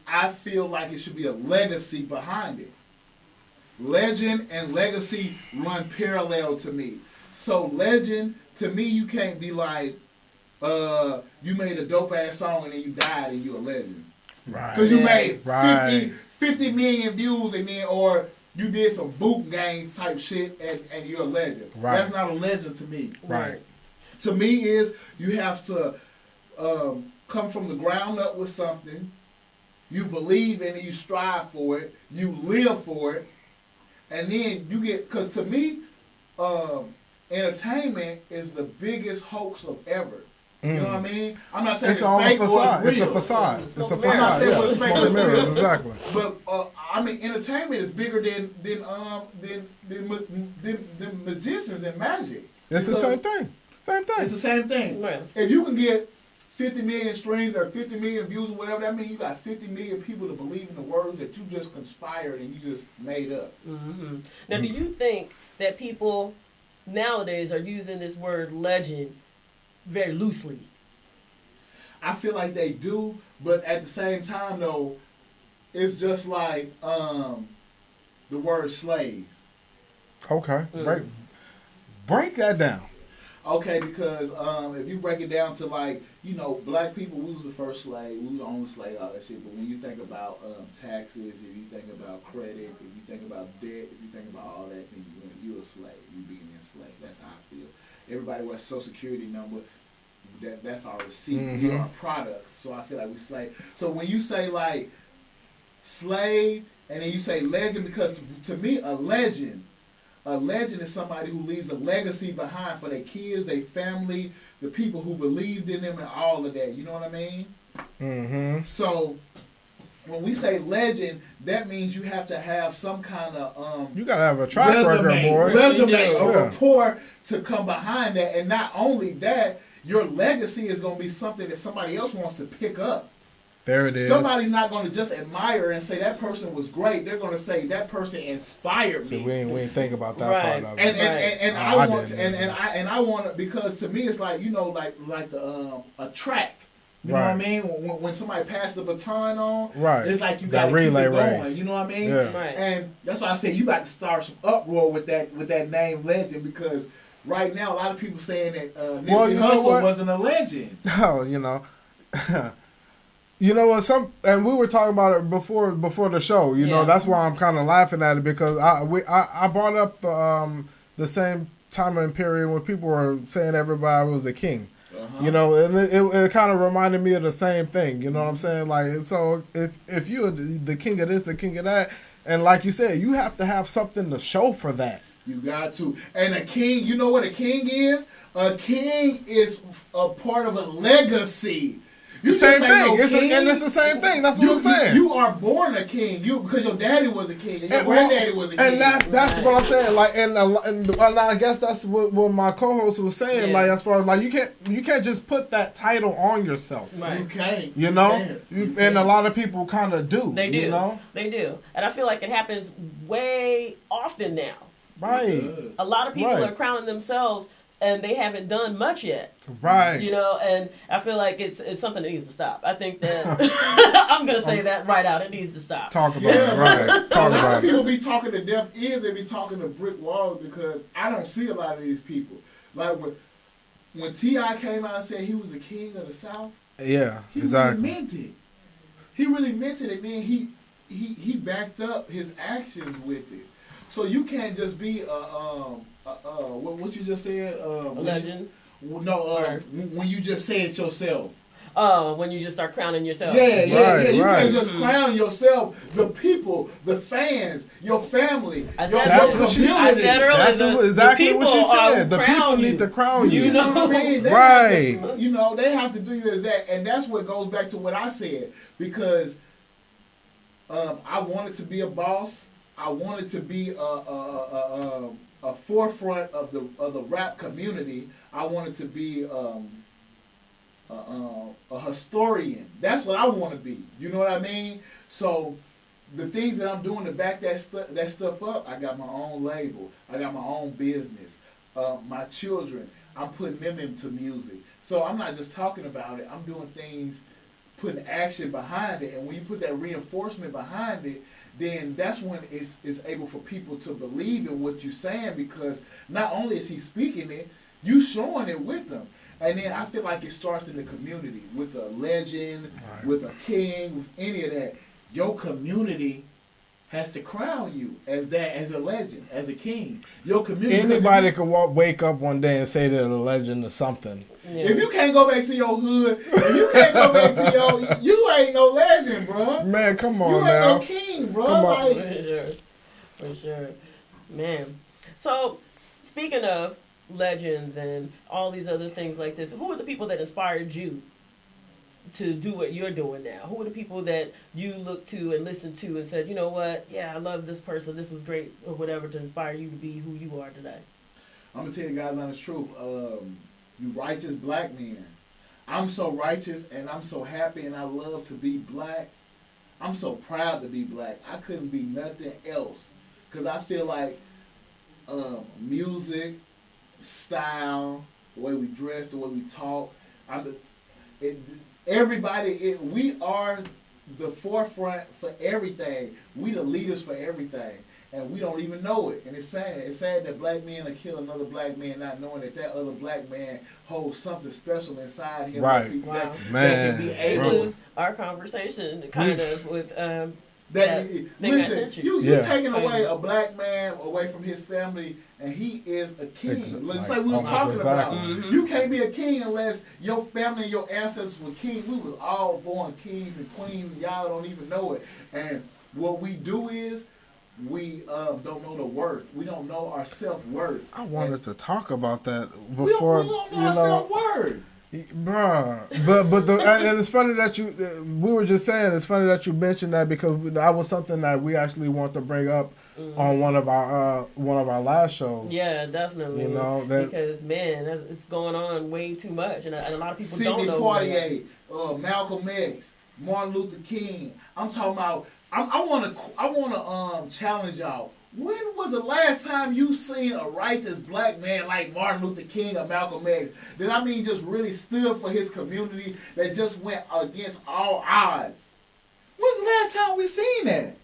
I feel like it should be a legacy behind it. Legend and legacy run parallel to me. So legend, to me, you can't be like, you made a dope ass song and then you died and you're a legend. Right. Because you made 50 million views and then, or you did some boot gang type shit and you're a legend. Right. That's not a legend to me. Right. To me is you have to come from the ground up with something. You believe in it, you strive for it, you live for it, And then you get, because to me, entertainment is the biggest hoax of ever. You know what I mean? I'm not saying it's all fake a facade. or It's real. a facade. It's a I'm not facade. saying Yeah, what's it's fake smoke or and mirrors. real. Exactly. But I mean, entertainment is bigger than magicians and magic. It's the same thing. Same thing. It's the same thing. Right. If you can get 50 million streams or 50 million views or whatever that means, you got 50 million people to believe in the words that you just conspired and you just made up. Mm-hmm. Now, do you think that people nowadays are using this word legend very loosely? I feel like they do, but at the same time, though, it's just like the word slave. Okay. Break that down. Okay, because if you break it down to like, you know, black people, we was the first slave, we was the only slave, all that shit. But when you think about taxes, if you think about credit, if you think about debt, if you think about all that, then you're a slave. You being enslaved. That's how I feel. Everybody with a social security number, that's our receipt. Mm-hmm. We are products. So I feel like we slave. So when you say like slave, and then you say legend, because to me a legend is somebody who leaves a legacy behind for their kids, their family, the people who believed in them, and all of that. You know what I mean? Mm-hmm. So when we say legend, that means you have to have some kind of you gotta have a track record, boy. a rapport to come behind that, and not only that, your legacy is going to be something that somebody else wants to pick up. There it is. Somebody's not going to just admire and say that person was great. They're going to say that person inspired me. See, we ain't think about that part of it. And I want to, because to me it's like, you know, like the a track. You know what I mean? When somebody passed the baton on, it's like you got to keep it going. Race. You know what I mean? Yeah. Right. And that's why I say you got to start some uproar with that name legend, because right now a lot of people saying that Nipsey Hussle wasn't a legend. Oh, you know. You know what? And we were talking about it before the show. You know, that's why I'm kind of laughing at it, because I brought up the same time and period when people were saying everybody was a king. You know, and it kind of reminded me of the same thing. You know what I'm saying? Like, so if you're the king of this, the king of that, and like you said, you have to have something to show for that. You got to. And a king, you know what a king is? A king is a part of a legacy. The same thing. It's the same thing. That's what I'm saying. You are born a king. Because your daddy was a king. And your granddaddy was a king. And that's what I'm saying. Like, and I guess that's what my co-host was saying. Yeah. Like, as far as like, you can't just put that title on yourself. Right. You can't. You know, And a lot of people kind of do. They do. You know? They do. And I feel like it happens way often now. Right. A lot of people are crowning themselves, and they haven't done much yet. Right. You know, and I feel like it's something that needs to stop. I think that I'm gonna say that right out. It needs to stop. Talk about it. Right. Talk a lot about of it. people be talking to deaf ears. They be talking to brick walls, because I don't see a lot of these people. Like when T.I. came out and said he was the king of the South. Yeah. He Exactly. really meant it. He really meant it, and then he backed up his actions with it. So you can't just be what you just said? A legend. When you just say it yourself. Oh, when you just start crowning yourself. Yeah. You Right. can't just crown yourself. The people, the fans, your family, I your said earlier. That's exactly what she said. The people you. need to crown you. You know what I mean? Right. You know, they have to do that, and that's what goes back to what I said, because I wanted to be a boss. I wanted to be a forefront of the rap community. I wanted to be a historian. That's what I want to be. You know what I mean? So the things that I'm doing to back that stuff up, I got my own label. I got my own business. My children, I'm putting them into music. So I'm not just talking about it. I'm doing things, putting action behind it. And when you put that reinforcement behind it, then that's when it's able for people to believe in what you're saying, because not only is he speaking it, you showing it with them. And then I feel like it starts in the community with a legend, with a king, with any of that. Your community has to crown you as a legend, as a king. Your community. Anybody can wake up one day and say they're a legend or something. Yeah. If you can't go back to your hood, if you can't go back to you ain't no legend, bro. Man, come on you now. ain't no king, bro. Come on. Like, For sure. Man. So, speaking of legends and all these other things like this, who are the people that inspired you to do what you're doing now? Who are the people that you look to and listen to and said, you know what, yeah, I love this person, this was great, or whatever, to inspire you to be who you are today? I'm going to tell you guys the honest truth. You righteous black men. I'm so righteous and I'm so happy and I love to be black. I'm so proud to be black. I couldn't be nothing else. Because I feel like music, style, the way we dress, the way we talk, we are the forefront for everything. We the leaders for everything. And we don't even know it. And it's sad. It's sad that black men will kill another black man not knowing that that other black man holds something special inside him. Right. That Man. can be This able. was our conversation, kind of, with Listen, you taking away a black man away from his family, and he is a king. It's like we was talking about. Mm-hmm. You can't be a king unless your family and your ancestors were kings. We was all born kings and queens, and y'all don't even know it. And what we do is, we don't know the worth. We don't know our self-worth. I wanted to talk about that We before. don't know our self-worth. Bruh, but and it's funny that we were just saying, it's funny that you mentioned that, because that was something that we actually want to bring up on one of our last shows. Yeah, definitely. You know, because man, it's going on way too much, and a lot of people don't know. Sidney Poitier, Malcolm X, Martin Luther King. I'm talking about. I want to challenge y'all. When was the last time you seen a righteous black man like Martin Luther King or Malcolm X? That I mean, just really stood for his community, that just went against all odds? When's the last time we seen that?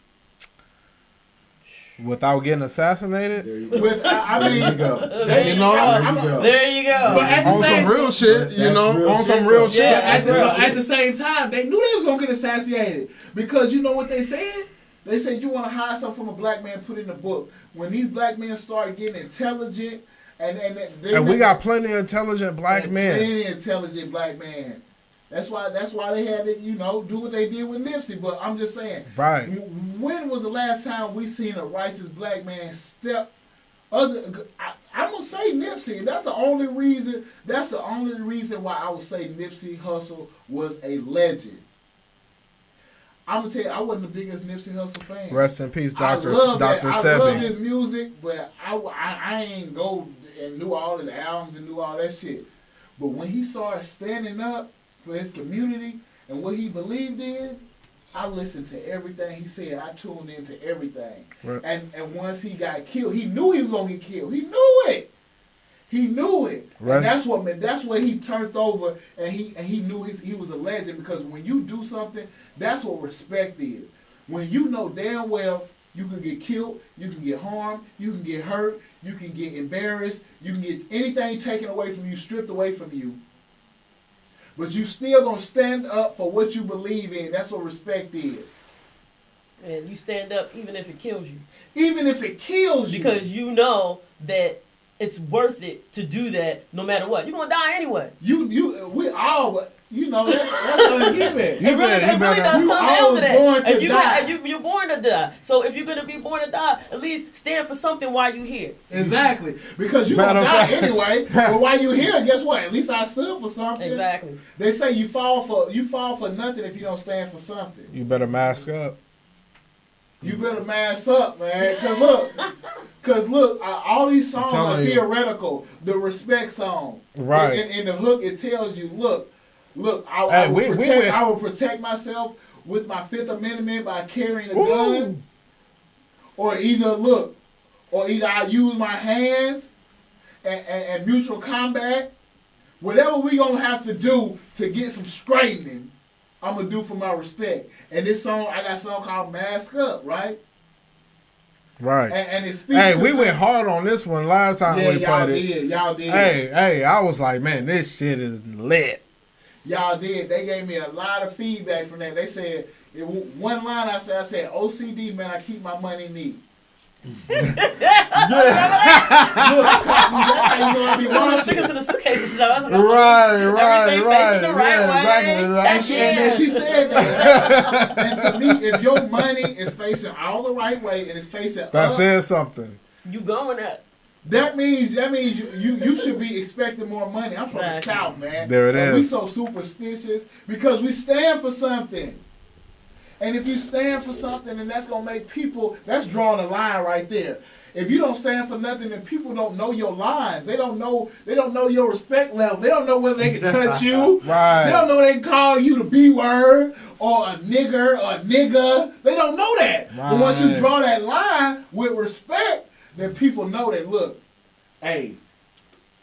Without getting assassinated? There you go. There you go. There you go. But at the On same, some real shit, you know, real on shit, some real though. shit. Yeah, at the same time, they knew they was gonna get assassinated, because you know what they said? They said, you want to hide something from a black man, put it in the book. When these black men start getting intelligent, and we got plenty of intelligent black men. Plenty of intelligent black men. That's why they had to, do what they did with Nipsey. But I'm just saying, Right. When was the last time we seen a righteous black man step? I'm gonna say Nipsey. That's the only reason. That's the only reason why I would say Nipsey Hussle was a legend. I'm gonna tell you, I wasn't the biggest Nipsey Hussle fan. Rest in peace, Dr. I love Sebi. his music, but I ain't go and knew all his albums and knew all that shit. But when he started standing up for his community and what he believed in, I listened to everything he said. I tuned into everything. Right. And once he got killed, he knew he was gonna get killed. He knew it. He knew it. Right. And that's what he turned over, and he knew he was a legend, because when you do something, that's what respect is. When you know damn well you can get killed, you can get harmed, you can get hurt, you can get embarrassed, you can get anything taken away from you, stripped away from you, but you still gonna stand up for what you believe in. That's what respect is. And you stand up even if it kills you. Even if it kills you. Because you know that it's worth it to do that no matter what. You're going to die anyway. We all, that's a given. It really does come down to that. You're born to die. So if you're going to be born to die, at least stand for something while you're here. Exactly. Because you're going to die anyway. But while you're here, guess what? At least I stood for something. Exactly. They say you fall for nothing if you don't stand for something. You better mask up. You better mask up, man. Because look, all these songs are theoretical. The respect song. Right. In the hook, it tells you, look, I will protect myself with my Fifth Amendment by carrying a gun. Or either I use my hands and mutual combat. Whatever we going to have to do to get some straightening, I'm going to do for my respect. And this song, I got a song called Mask Up, right? Right. And it speaks Hey, we went hard on this one last time we played it. Y'all did. Hey, I was like, man, this shit is lit. Y'all did. They gave me a lot of feedback from that. They said, one line I said, OCD, man, I keep my money neat. Look, that's how you know I be watching. Fingers in the suitcases, though. Right. Everything facing the right way. Exactly. And she said that. And to me, if your money is facing all the right way and it's facing that up, says something. You going up. That means you should be expecting more money. I'm from the South, man. There it is. We so superstitious because we stand for something. And if you stand for something, then that's gonna make people. That's drawing a line right there. If you don't stand for nothing, then people don't know your lines. They don't know your respect level. They don't know whether they can touch you. Right. They don't know they can call you the B word or a nigger or a nigga. They don't know that. Right. But once you draw that line with respect, then people know that, look, hey,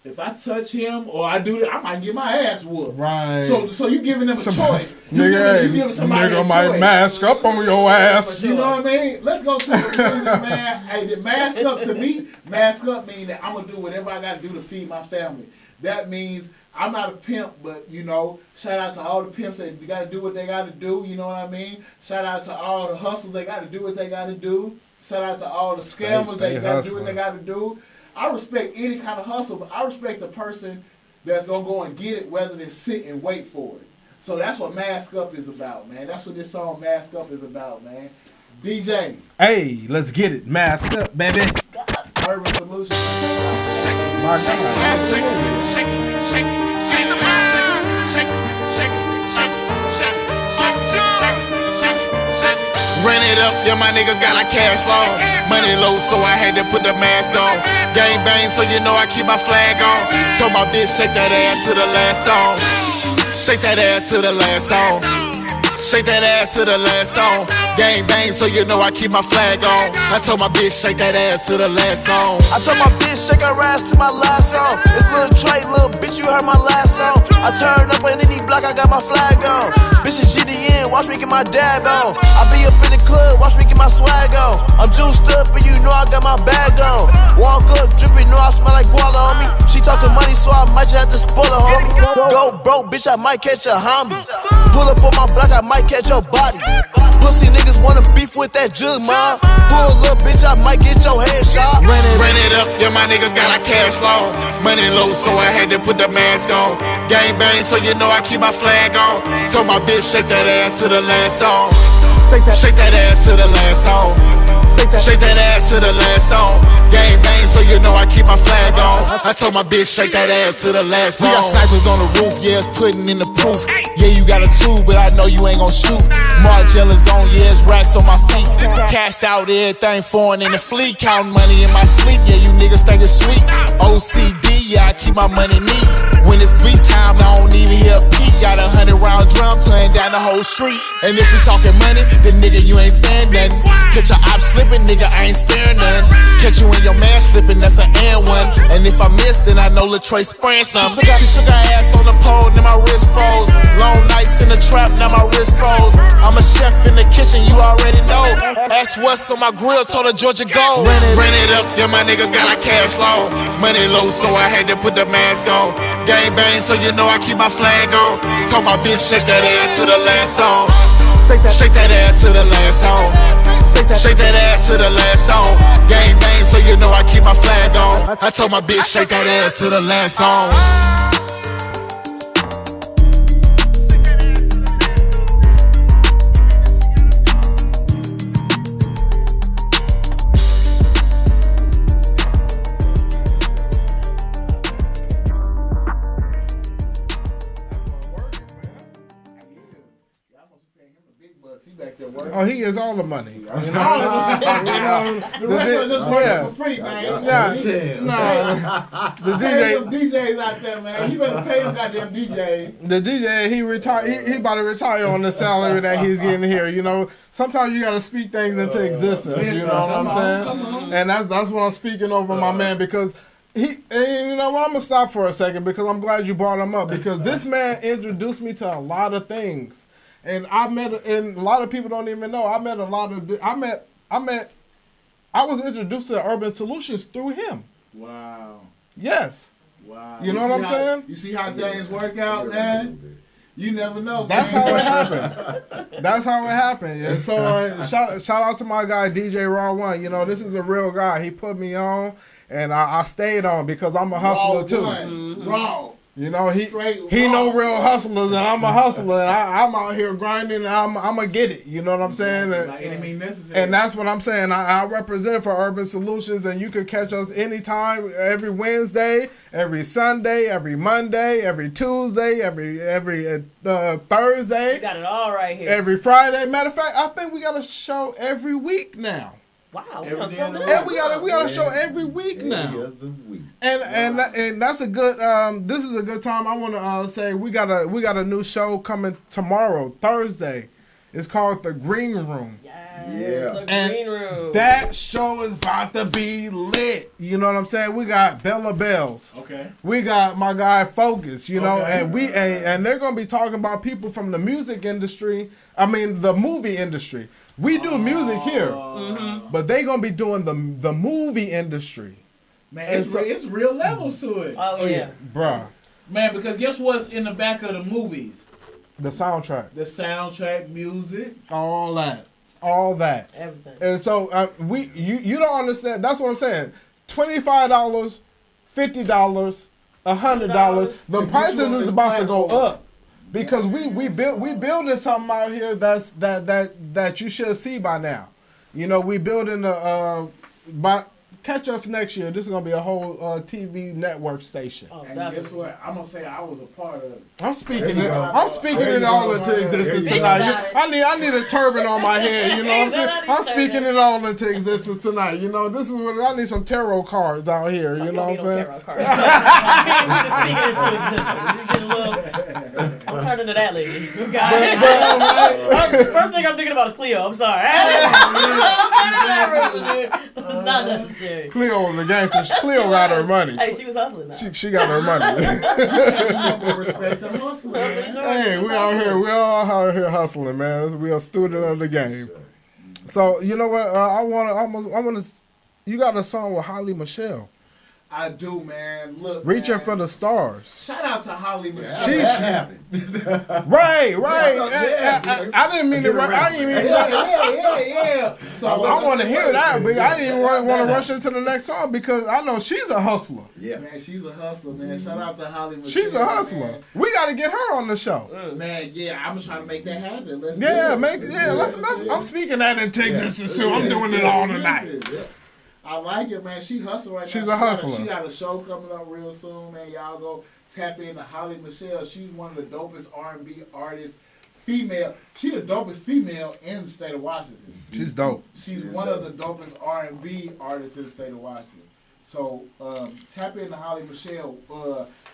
if I touch him or I do that, I might get my ass whooped. Right. So you giving them a choice. You giving somebody nigga a might choice. mask up on your ass. You know what I mean? Let's go to the music, man. Hey, the mask up to me, mask up means that I'm going to do whatever I got to do to feed my family. That means I'm not a pimp, but, you know, shout out to all the pimps that got to do what they got to do. You know what I mean? Shout out to all the hustlers that got to do what they got to do. Shout out to all the scammers that got to do what they got to do. I respect any kind of hustle, but I respect the person that's going to go and get it rather than sit and wait for it. So that's what Mask Up is about, man. That's what this song Mask Up is about, man. DJ. Hey, let's get it. Mask up, baby. Urban Soulution. My Ran it up, yeah, my niggas got like cash low. Money low, so I had to put the mask on. Gang bang, so you know I keep my flag on. Told my bitch, shake that ass to the last song. Shake that ass to the last song. Shake that ass to the last song. Gang bang, so you know I keep my flag on. I told my bitch, shake that ass to the last song. I told my bitch, shake her ass to my last song. This little Trey, little bitch, you heard my last song. I turn up in any block, I got my flag on. Bitches GDN, watch me get my dab on. I be up in the club, watch me get my swag on. I'm juiced up, and you know I got my bag on. Walk up, drippin', know I smell like guala on me. She talking money, so I might just have to spoil her, homie. Go broke, bitch, I might catch a homie. Pull up on my block, I might catch your body. Pussy niggas wanna beef with that jug, man. Pull up, bitch, I might get your head shot. Ran it up, yeah, my niggas got like cash low. Money low, so I had to put the mask on. Gang bang, so you know I keep my flag on. Told my bitch, shake that ass to the last song. Shake that ass to the last song. Shake that ass to the last song. Gang bang, so you know I keep my flag on. I told my bitch, shake that ass to the last song. We got snipers on the roof, yeah, it's putting in the proof. Yeah, you got a two, but I know you ain't gon' shoot. Margella's on, yeah, it's racks on my feet. Cashed out everything foreign in the fleet. Counting money in my sleep, yeah, you niggas think it's sweet. OCD, yeah, I keep my money neat. When it's beef time, I don't even hear a peep. Got 100-round drum, turn down the whole street. And if we talking money, then nigga, you ain't saying nothing. Catch your op slipping, nigga, I ain't sparing none. Catch you in your man slipping, that's an and one. And if I miss, then I know Latrey spraying something. She shook her ass on the pole, then my wrist froze. Long nights in the trap, now my wrist froze. I'm a chef in the kitchen, you already know. Ask what's on my grill, told her Georgia go. Ran it up, yeah, my niggas got like cash low. Money low, so I had to put the mask on. Gang bang, so you know I keep my flag on. Told my bitch, shake that ass to the last song. Shake that ass to the last song. Shake that ass to the last song. Gang bang, so you know I keep my flag on. I told my bitch, shake that ass to the last song. Oh, he is all the money. You know, the rest are just working for free, man. The DJs out there, man. You better pay them goddamn DJ. The DJ, he retired. He about to retire on the salary that he's getting here. You know, sometimes you got to speak things into existence. You know what I'm saying? And that's what I'm speaking over my man, because and you know what? I'm gonna stop for a second because I'm glad you brought him up, because this man introduced me to a lot of things. And and a lot of people don't even know, I was introduced to Urban Solutions through him. Wow. Yes. Wow. You know what I'm saying? You see how things work out, man? You never know. That's how it happened. That's how it happened. And so shout out to my guy DJ Raw One. You know, this is a real guy. He put me on, and I stayed on because I'm a hustler too. Raw. You know, he no real hustlers, and I'm a hustler, and I'm out here grinding, and I'm gonna get it. You know what I'm saying? And that's what I'm saying. I represent for Urban Solutions, and you can catch us anytime, every Wednesday, every Sunday, every Monday, every Tuesday, every Thursday. We got it all right here. Every Friday. Matter of fact, I think we got a show every week now. Wow, we got a show every week now. And that's a good. This is a good time. I want to say we got a new show coming tomorrow, Thursday. It's called The Green Room. The Green Room. That show is about to be lit. You know what I'm saying? We got Bella Bells. Okay. We got my guy Focus. You know, and they're gonna be talking about people from the music industry. I mean, the movie industry. We do music here, but they gonna be doing the movie industry. Man, it's real levels to it. Oh yeah, bruh. Man, because guess what's in the back of the movies? The soundtrack. The soundtrack, music, all that, everything. And so you don't understand. That's what I'm saying. $25, $50, $100. The prices is about to go up. Because we building something out here that you should see by now. You know, we building catch us next year. This is gonna be a whole TV network station. And guess what? I'm gonna say I was a part of it. I'm speaking it all into existence tonight. I need a turban on my head. You know what I'm saying? I'm speaking it all into existence tonight. You know, this is what I need, some tarot cards out here. You know what I'm saying? We just speaking it into existence. You get a little. I'm turning to that lady. First thing I'm thinking about is Cleo. I'm sorry. It's not necessary. Cleo was a gangster. Cleo got her money. Hey, she was hustling now. She got her money. Respect the hustler, man. Hey, we all out here hustling, man. We are student of the game. So you know what? I want to. You got a song with Holly Michelle. I do, man. Look, Reaching for the Stars. Shout out to Holly Michelle. That happened. Right. I didn't mean to. I didn't mean. Yeah. So I want to hear that, but I didn't want to rush into the next song because I know she's a hustler. Yeah, man, she's a hustler, man. Shout out to Holly Michelle. She's a hustler. Man. We got to get her on the show. Man, yeah, I'm just trying to make that happen. Let's. I'm speaking that into existence too. I'm doing it all tonight. I like it, man. She hustle right now. She's a hustler. She got a show coming up real soon, man. Y'all go tap into Holly Michelle. She's one of the dopest R&B artists, female. She's the dopest female in the state of Washington. She's dope. She's one of the dopest R&B artists in the state of Washington. So tap into Holly Michelle.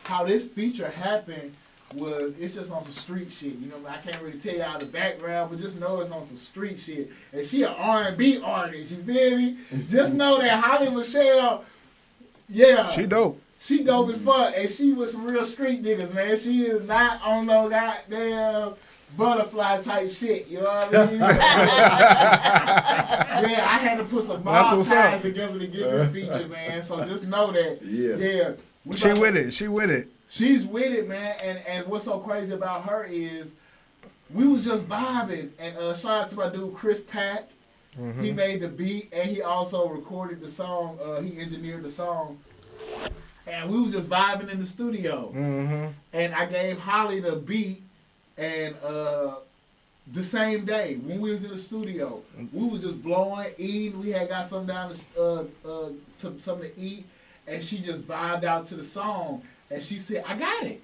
How this feature happened was it's just on some street shit. You know, I can't really tell y'all the background, but just know it's on some street shit. And she an R&B artist, you feel me? Just know that Holly Michelle, she dope. She dope as fuck, and she with some real street niggas, man. She is not on no goddamn butterfly type shit, you know what I mean? I had to put some mob ties together to get this feature, man. So just know that, She with it. She's with it, man, and what's so crazy about her is we was just vibing, and shout out to my dude Chris Pack. He made the beat, and he also recorded the song. He engineered the song, and we was just vibing in the studio. And I gave Holly the beat, and the same day when we was in the studio, we was just blowing, eating. We had got something down to something to eat, and she just vibed out to the song. And she said, I got it.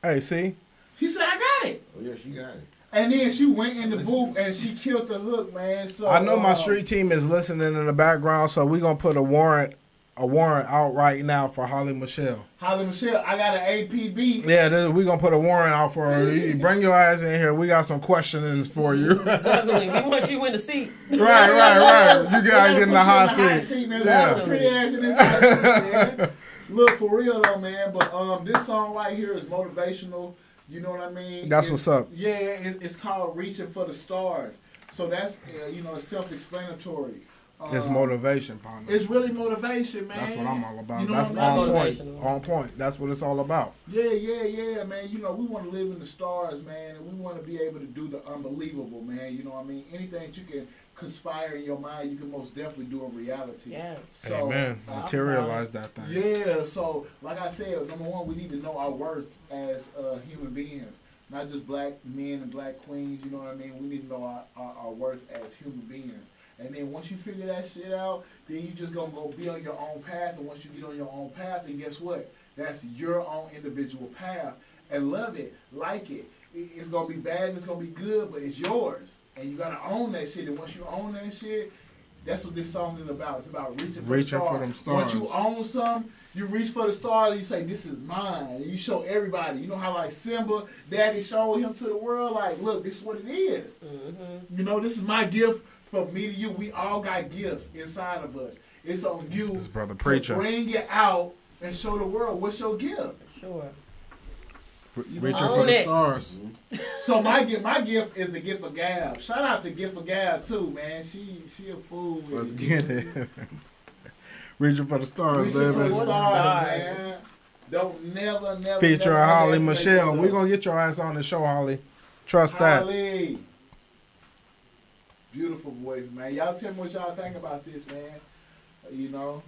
Hey, see? She said, I got it. Oh, yeah, she got it. And then she went in the booth and she killed the hook, man. So I know my street team is listening in the background, so we're going to put a warrant out right now for Holly Michelle. Holly Michelle, I got an APB. Yeah, we're going to put a warrant out for her. You bring your ass in here. We got some questionings for you. Definitely. We want you in the seat. Right. You got to get in the hot seat. Yeah. Pretty ass in this hot seat, man. Look, for real though, man, but this song right here is motivational. You know what I mean? That's what's up. Yeah, it's called Reaching for the Stars. So that's, it's self-explanatory. It's motivation, partner. It's really motivation, man. That's what I'm all about. You know That's on point. On point. That's what it's all about. Yeah, man. You know, we want to live in the stars, man, and we want to be able to do the unbelievable, man. You know what I mean? Anything that you can conspire in your mind, you can most definitely do in reality. Yes. So, Amen. Materialize that thing. Yeah, so like I said, number one, we need to know our worth as human beings. Not just black men and black queens, you know what I mean? We need to know our worth as human beings. And then once you figure that shit out, then you just gonna go be on your own path. And once you get on your own path, then guess what? That's your own individual path. And love it, like it. It's gonna be bad and it's gonna be good, but it's yours. And you gotta own that shit. And once you own that shit, that's what this song is about. It's about reaching for them stars. Once you own something, you reach for the stars and you say, this is mine. And you show everybody. You know how like Simba, daddy showed him to the world, like, look, this is what it is. Mm-hmm. You know, this is my gift from me to you. We all got gifts inside of us. It's on you this brother preacher. To bring it out and show the world what's your gift. Sure. Reaching for the stars. So my gift is the gift of Gab. Shout out to Gift of Gab too, man. She a fool with Let's get it. Reaching for the stars, Reaching baby. for the stars, man. Don't never featuring Holly Michelle. Yourself. We're gonna get your ass on the show, Holly. Trust Holly. Beautiful voice, man. Y'all tell me what y'all think about this, man. You know,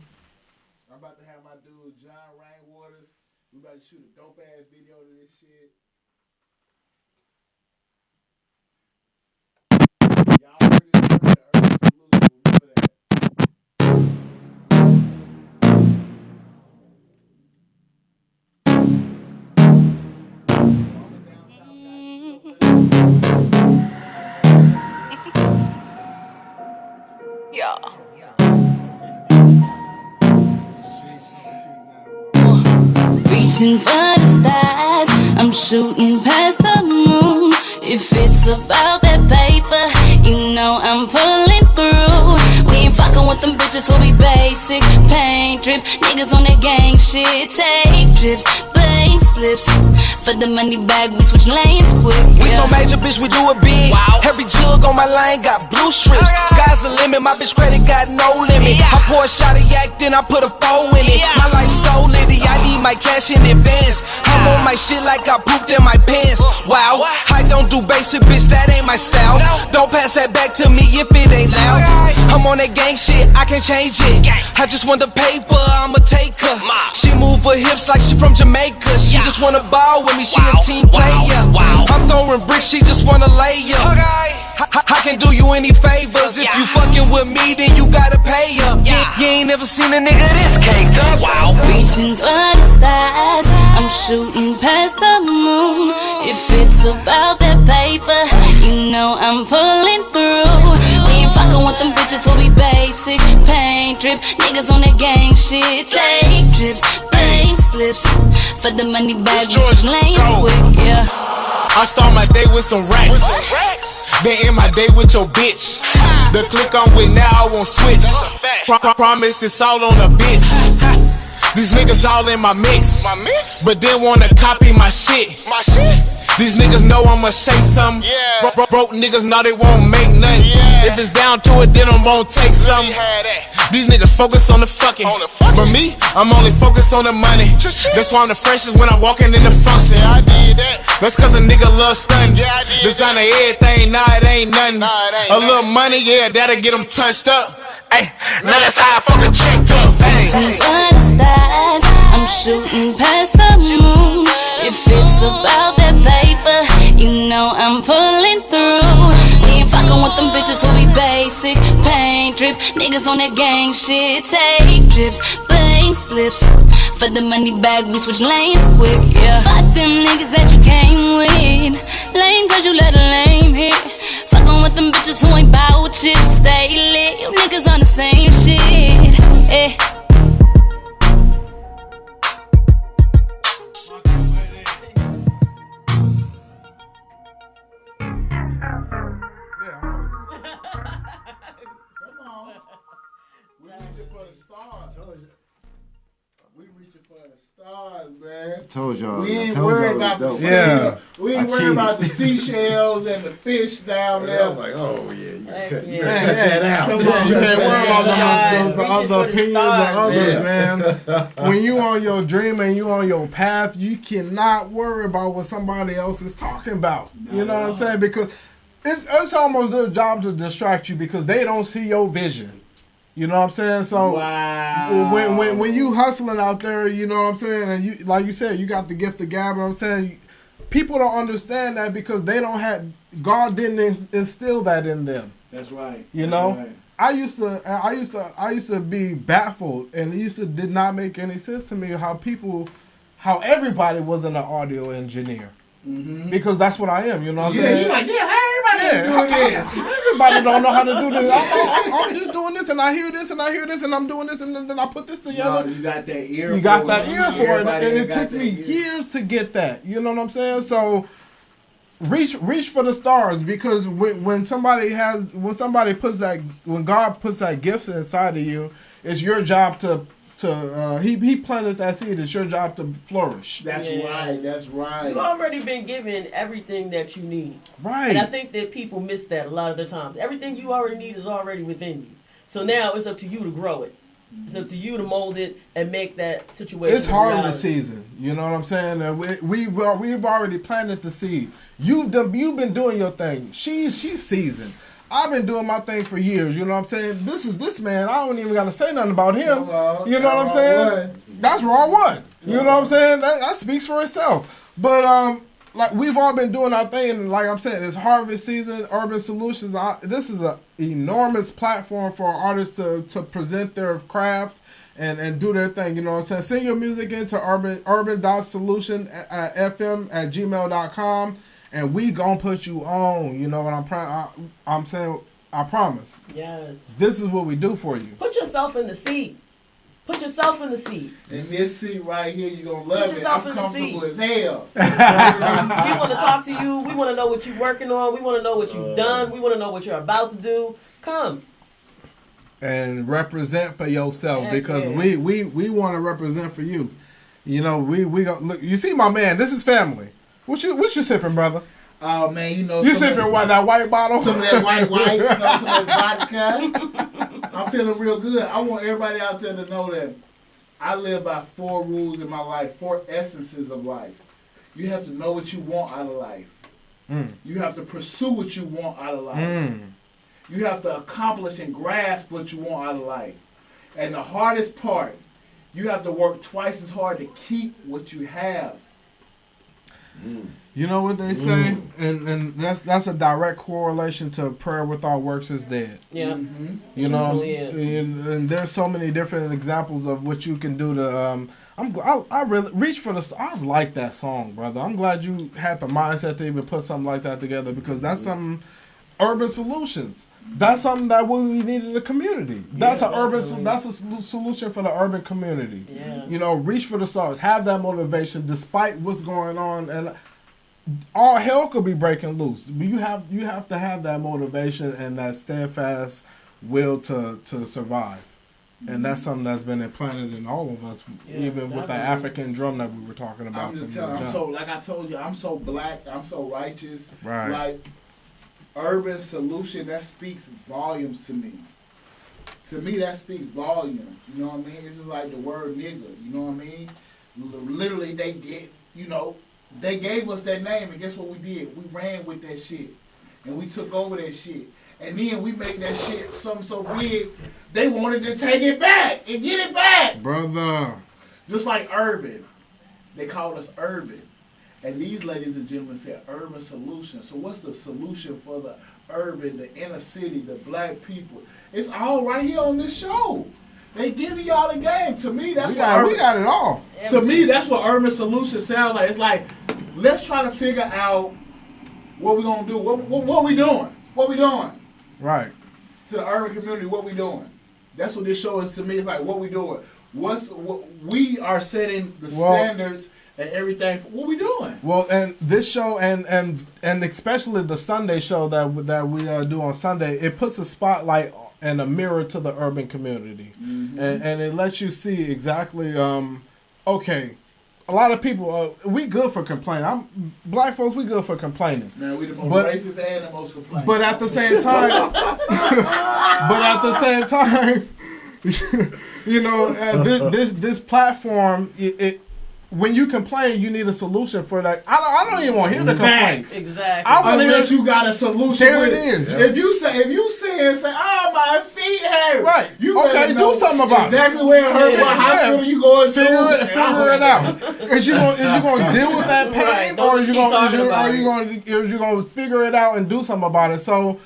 I'm about to have my dude John Rainwaters. We about to shoot a dope ass video to this shit. Y'all heard this word, the Urban Solution. Remember that. Yeah. Reaching for the stars, I'm shooting past the moon. If it's about that paper, you know I'm pulling through. We ain't fucking with them bitches who be basic, paint drip, niggas on that gang shit. Take trips, bank slips, for the money bag we switch lanes quick. We so major, bitch, we do it big. Every jug on my line got blue strips. Sky's the limit, my bitch credit got no limit. I pour a shot of yak, then I put a four in it. My life so litty, I need my cash in advance. I'm on my shit like I pooped in my pants. Wow, I don't do basic, bitch, that ain't my style. Don't pass that back to me if it ain't loud. I'm on that gang shit, I can't change it. I just want the paper, I'ma take her. She move her hips like she from Jamaica. She just wanna ball with me, she a team player. I'm throwing bricks, she just wanna lay up. I can do you any favors. If you fucking with me, then you gotta pay up. You ain't never seen a nigga this cake up. Reaching for the stars, I'm shooting past the moon. If it's about that paper, you know I'm pulling through. We ain't fucking with them bitches who be basic, paint drip, niggas on that gang shit. Take trips, bank slips, for the money bag, we switch lanes quick, yeah. I start my day with some racks. Then end my day with your bitch. The click I'm with now, I won't switch. Promise it's all on a bitch. These niggas all in my mix, but they wanna copy my shit. These niggas know I'ma shake some. Broke niggas know they won't make nothing. If it's down to it, then I'm gonna take some. These niggas focus on the fucking. But me, I'm only focused on the money. That's why I'm the freshest when I'm walking in the function. That's cause a nigga love stunning. Designer everything, nah, it ain't nothing. A little money, yeah, that'll get them touched up. Ay, now that's how I fucking checked up. Reaching for the stars, I'm shooting past the moon. If it's about that paper, you know I'm pulling through. We ain't fucking with them bitches who be basic, paint drip, niggas on that gang shit. Take trips, bank slips, for the money bag we switch lanes quick, yeah. Fuck them niggas that you came with, lame cause you let a lame hit. Fucking with them bitches who ain't bout chips, stay lit. You niggas on the same shit, eh. We reaching for the stars. We reaching for the stars, man. Told y'all. We ain't worried about the Yeah. We ain't worried about the seashells and the fish down there. I was like, oh yeah, you Heck cut yeah. that out. Come on, You can't worry about Guys, the reaching other for the opinions of stars, others, man. man. When you on your dream and you on your path, you cannot worry about what somebody else is talking about. You know what I'm saying? Because it's almost their job to distract you because they don't see your vision. You know what I'm saying? So when you hustling out there, you know what I'm saying, and you like you said, you got the gift of gab. You know what I'm saying, people don't understand that because they don't have God didn't instill that in them. That's right. You know, right. I used to be baffled, and it did not make any sense to me how everybody wasn't an audio engineer. Mm-hmm. Because that's what I am, you know what I'm saying? You're like, everybody doing this. Everybody don't know how to do this. I'm just doing this, and I hear this, and I hear this, and I'm doing this, and then I put this together. You got that ear. You got that ear for it, and it took me years to get that. You know what I'm saying? So reach for the stars, because when God puts that gift inside of you, it's your job to he planted that seed. It's your job to flourish. That's right. That's right. You've already been given everything that you need. Right. And I think that people miss that a lot of the times. Everything you already need is already within you. So now it's up to you to grow it. It's up to you to mold it and make that situation. It's harvest season. You know what I'm saying? We've already planted the seed. You've been doing your thing. She's seasoned. I've been doing my thing for years, you know what I'm saying? This man, I don't even got to say nothing about him. You know what I'm saying? That's raw one. You know what I'm saying? That speaks for itself. But like we've all been doing our thing, and like I'm saying, it's harvest season, Urban Solutions. This is an enormous platform for artists to present their craft and do their thing, you know what I'm saying? Send your music into urban.solution@fm@gmail.com. And we gonna put you on, you know what I'm saying? I promise. Yes. This is what we do for you. Put yourself in the seat. Put yourself in the seat. In this seat right here, you're gonna love it. I'm comfortable as hell. We want to talk to you. We want to know what you're working on. We want to know what you've done. We want to know what you're about to do. Come. And represent for yourself, because we want to represent for you. You know, we look. You see, my man, this is family. What you sipping, brother? Oh man, you know you sipping that white bottle? Some of that white, you know, some of that vodka. I'm feeling real good. I want everybody out there to know that I live by 4 rules in my life, 4 essences of life. You have to know what you want out of life. You have to pursue what you want out of life. You have to accomplish and grasp what you want out of life. And the hardest part, you have to work twice as hard to keep what you have. You know what they say, and that's a direct correlation to prayer without works is dead. Yeah, you know, and there's so many different examples of what you can do to. I really reach for the. I like that song, brother. I'm glad you had the mindset to even put something like that together, because that's some Urban Solutions. That's something that we need in the community. That's That's a solution for the urban community. Yeah. You know, reach for the stars. Have that motivation despite what's going on, and all hell could be breaking loose. But you have to have that motivation and that steadfast will to survive. And that's something that's been implanted in all of us, even with the African drum that we were talking about. I'm just telling. Like I told you, I'm so black. I'm so righteous. Right. Like. Urban Solution, that speaks volumes to me. To me, that speaks volumes. You know what I mean? It's just like the word nigga. You know what I mean? Literally, they gave us that name, and guess what we did? We ran with that shit, and we took over that shit, and then we made that shit something so big, they wanted to take it back and get it back, brother. Just like Urban, they called us Urban. And these ladies and gentlemen said Urban Solution. So what's the solution for the urban, the inner city, the black people? It's all right here on this show. They giving y'all the game. To me, that's we got it all. To me, that's what Urban Solution sounds like. It's like, let's try to figure out what we're gonna do. What we doing? What we doing? Right. To the urban community, what we doing? That's what this show is to me. It's like, what we doing? What we are setting the standards. And everything. What we doing? Well, and this show and especially the Sunday show that we do on Sunday, it puts a spotlight and a mirror to the urban community, and it lets you see exactly. Okay, a lot of people we good for complaining. Black folks, we good for complaining. Man, we the most racist and the most complaining. But at the same time, you know, this platform it when you complain, you need a solution for that. I don't even want to hear the complaints. Exactly. Unless you got a solution. There with it is. Yeah. If you say, oh, my feet hurt. Right. You okay, do something about exactly where it hurt. What hospital you going to? Figure it out. Is you gonna deal with that pain, or are you gonna figure it out and do something about it? So.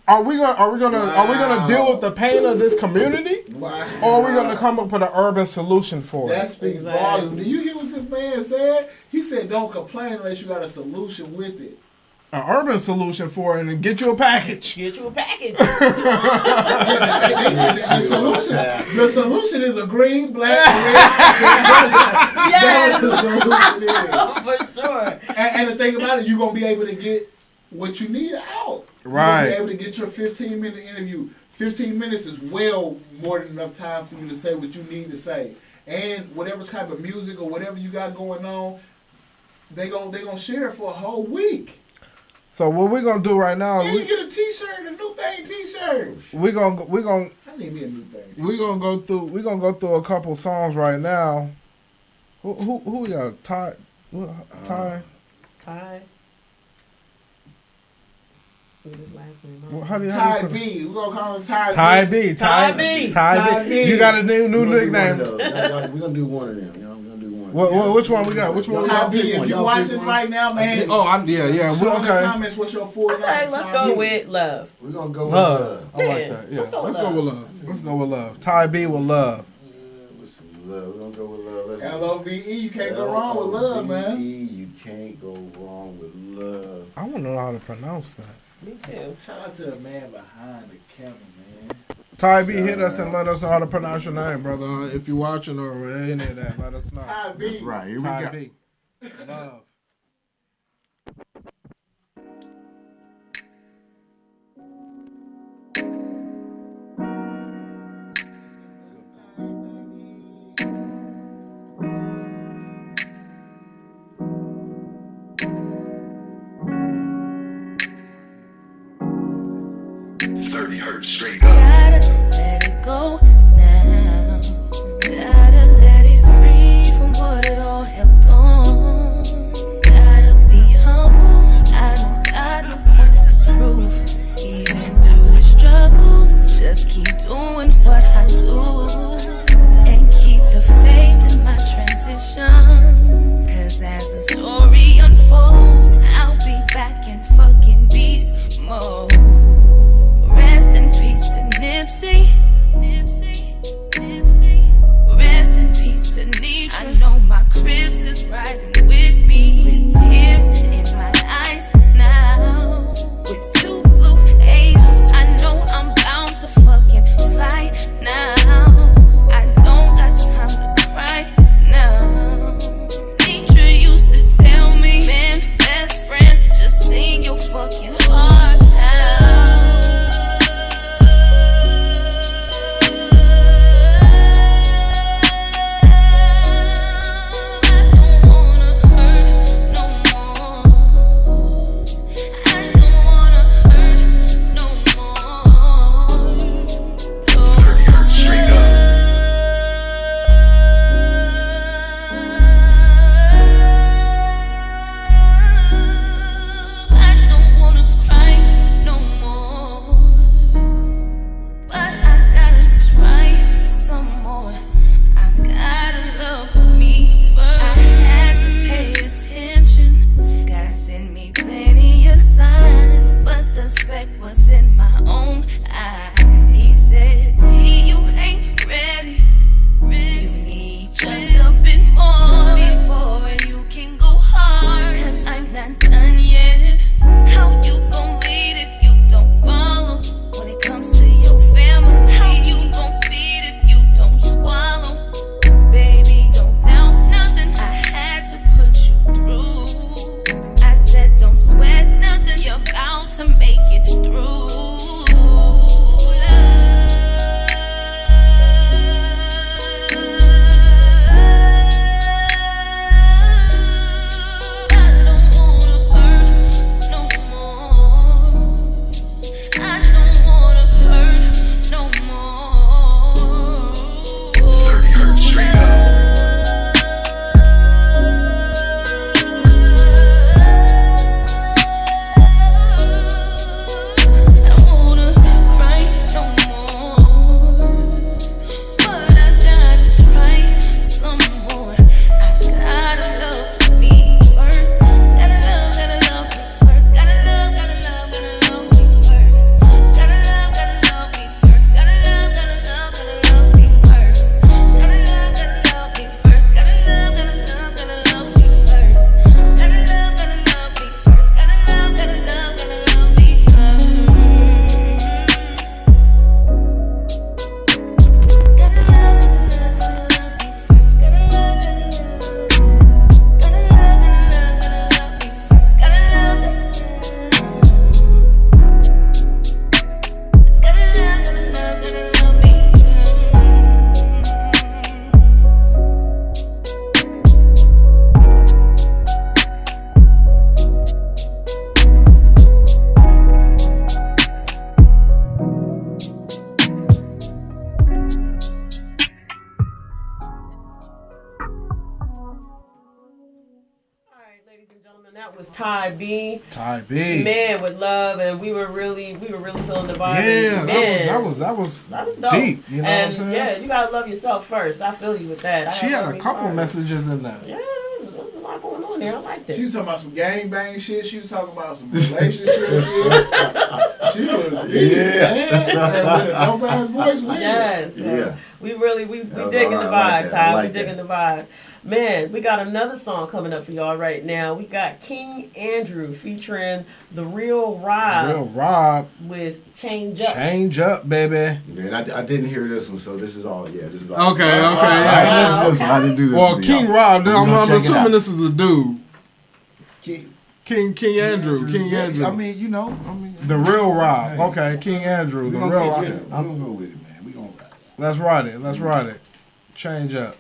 Are we gonna deal with the pain of this community, or are we gonna come up with an urban solution for it? That speaks volumes. Do you hear what this man said? He said, "Don't complain unless you got a solution with it." An urban solution for it, and get you a package. Get you a package. The solution is a green, black, red. Yes, the solution is. For sure. And the thing about it, you're gonna be able to get what you need out. Right. You'll be able to get your 15-minute interview. 15 minutes is well more than enough time for you to say what you need to say. And whatever type of music or whatever you got going on, they gonna share it for a whole week. So what we're gonna do right now? And you get a T-shirt, a new thing T-shirt. We're gonna. I need me a new thing. We're gonna go through a couple songs right now. Who we got? Ty. His last name. Well, Ty B. We're gonna call him Ty B. Ty B. You got a new nickname. We're gonna do one of them. You know, we're gonna do one. Which one we got? Which one? Ty B. If you're watching right now, man. Oh, yeah. Show in the comments what's your full name. Let's go with Love. We're gonna go with Love. I like Yeah. that. Yeah. Let's go with Let's go with Love. Ty B with Love. with some love. We're gonna go with love. L-O-V-E. You can't go wrong with love, man. You can't go wrong with love. I want to know how to pronounce that. Me too. Shout out to the man behind the camera, man. Ty B, hit us and let us know how to pronounce your name, brother. If you're watching or any of that, let us know. Ty B. That's right. Here we Ty go. B. Love. Straight up. Gotta let it go now. Gotta let it free from what it all held on. Gotta be humble. I don't got no points to prove. Even through the struggles, just keep doing what I do. And keep the faith in my transition. Cause as the story unfolds, I'll be back in fucking beast mode. Rest in peace to Nipsey. That was Ty B. Ty B. Man, with love, and we were really feeling the vibe. Yeah, man, that was dope. Deep. You know and what I'm saying? Yeah, you gotta love yourself first. I feel you with that. She had a couple messages in there. Yeah, there was a lot going on there. I liked it. She was talking about some gangbang shit. She was talking about some relationship shit. She was deep, man. And with a dope ass voice with Yes. it. We digging the vibe, Ty. We digging the vibe. Man, we got another song coming up for y'all right now. We got King Andrew featuring the Real Rob. With Change Up. Change Up, baby. Man, I didn't hear this one, so this is all. Okay. I didn't listen to this one. I didn't do this. Well, King Rob. I'm assuming this is a dude. King Andrew. King Andrew. I mean, the Real Rob. Okay, King Andrew. The Real Rob. I'm gonna go with it, man. We gonna ride. Let's ride it. Change Up.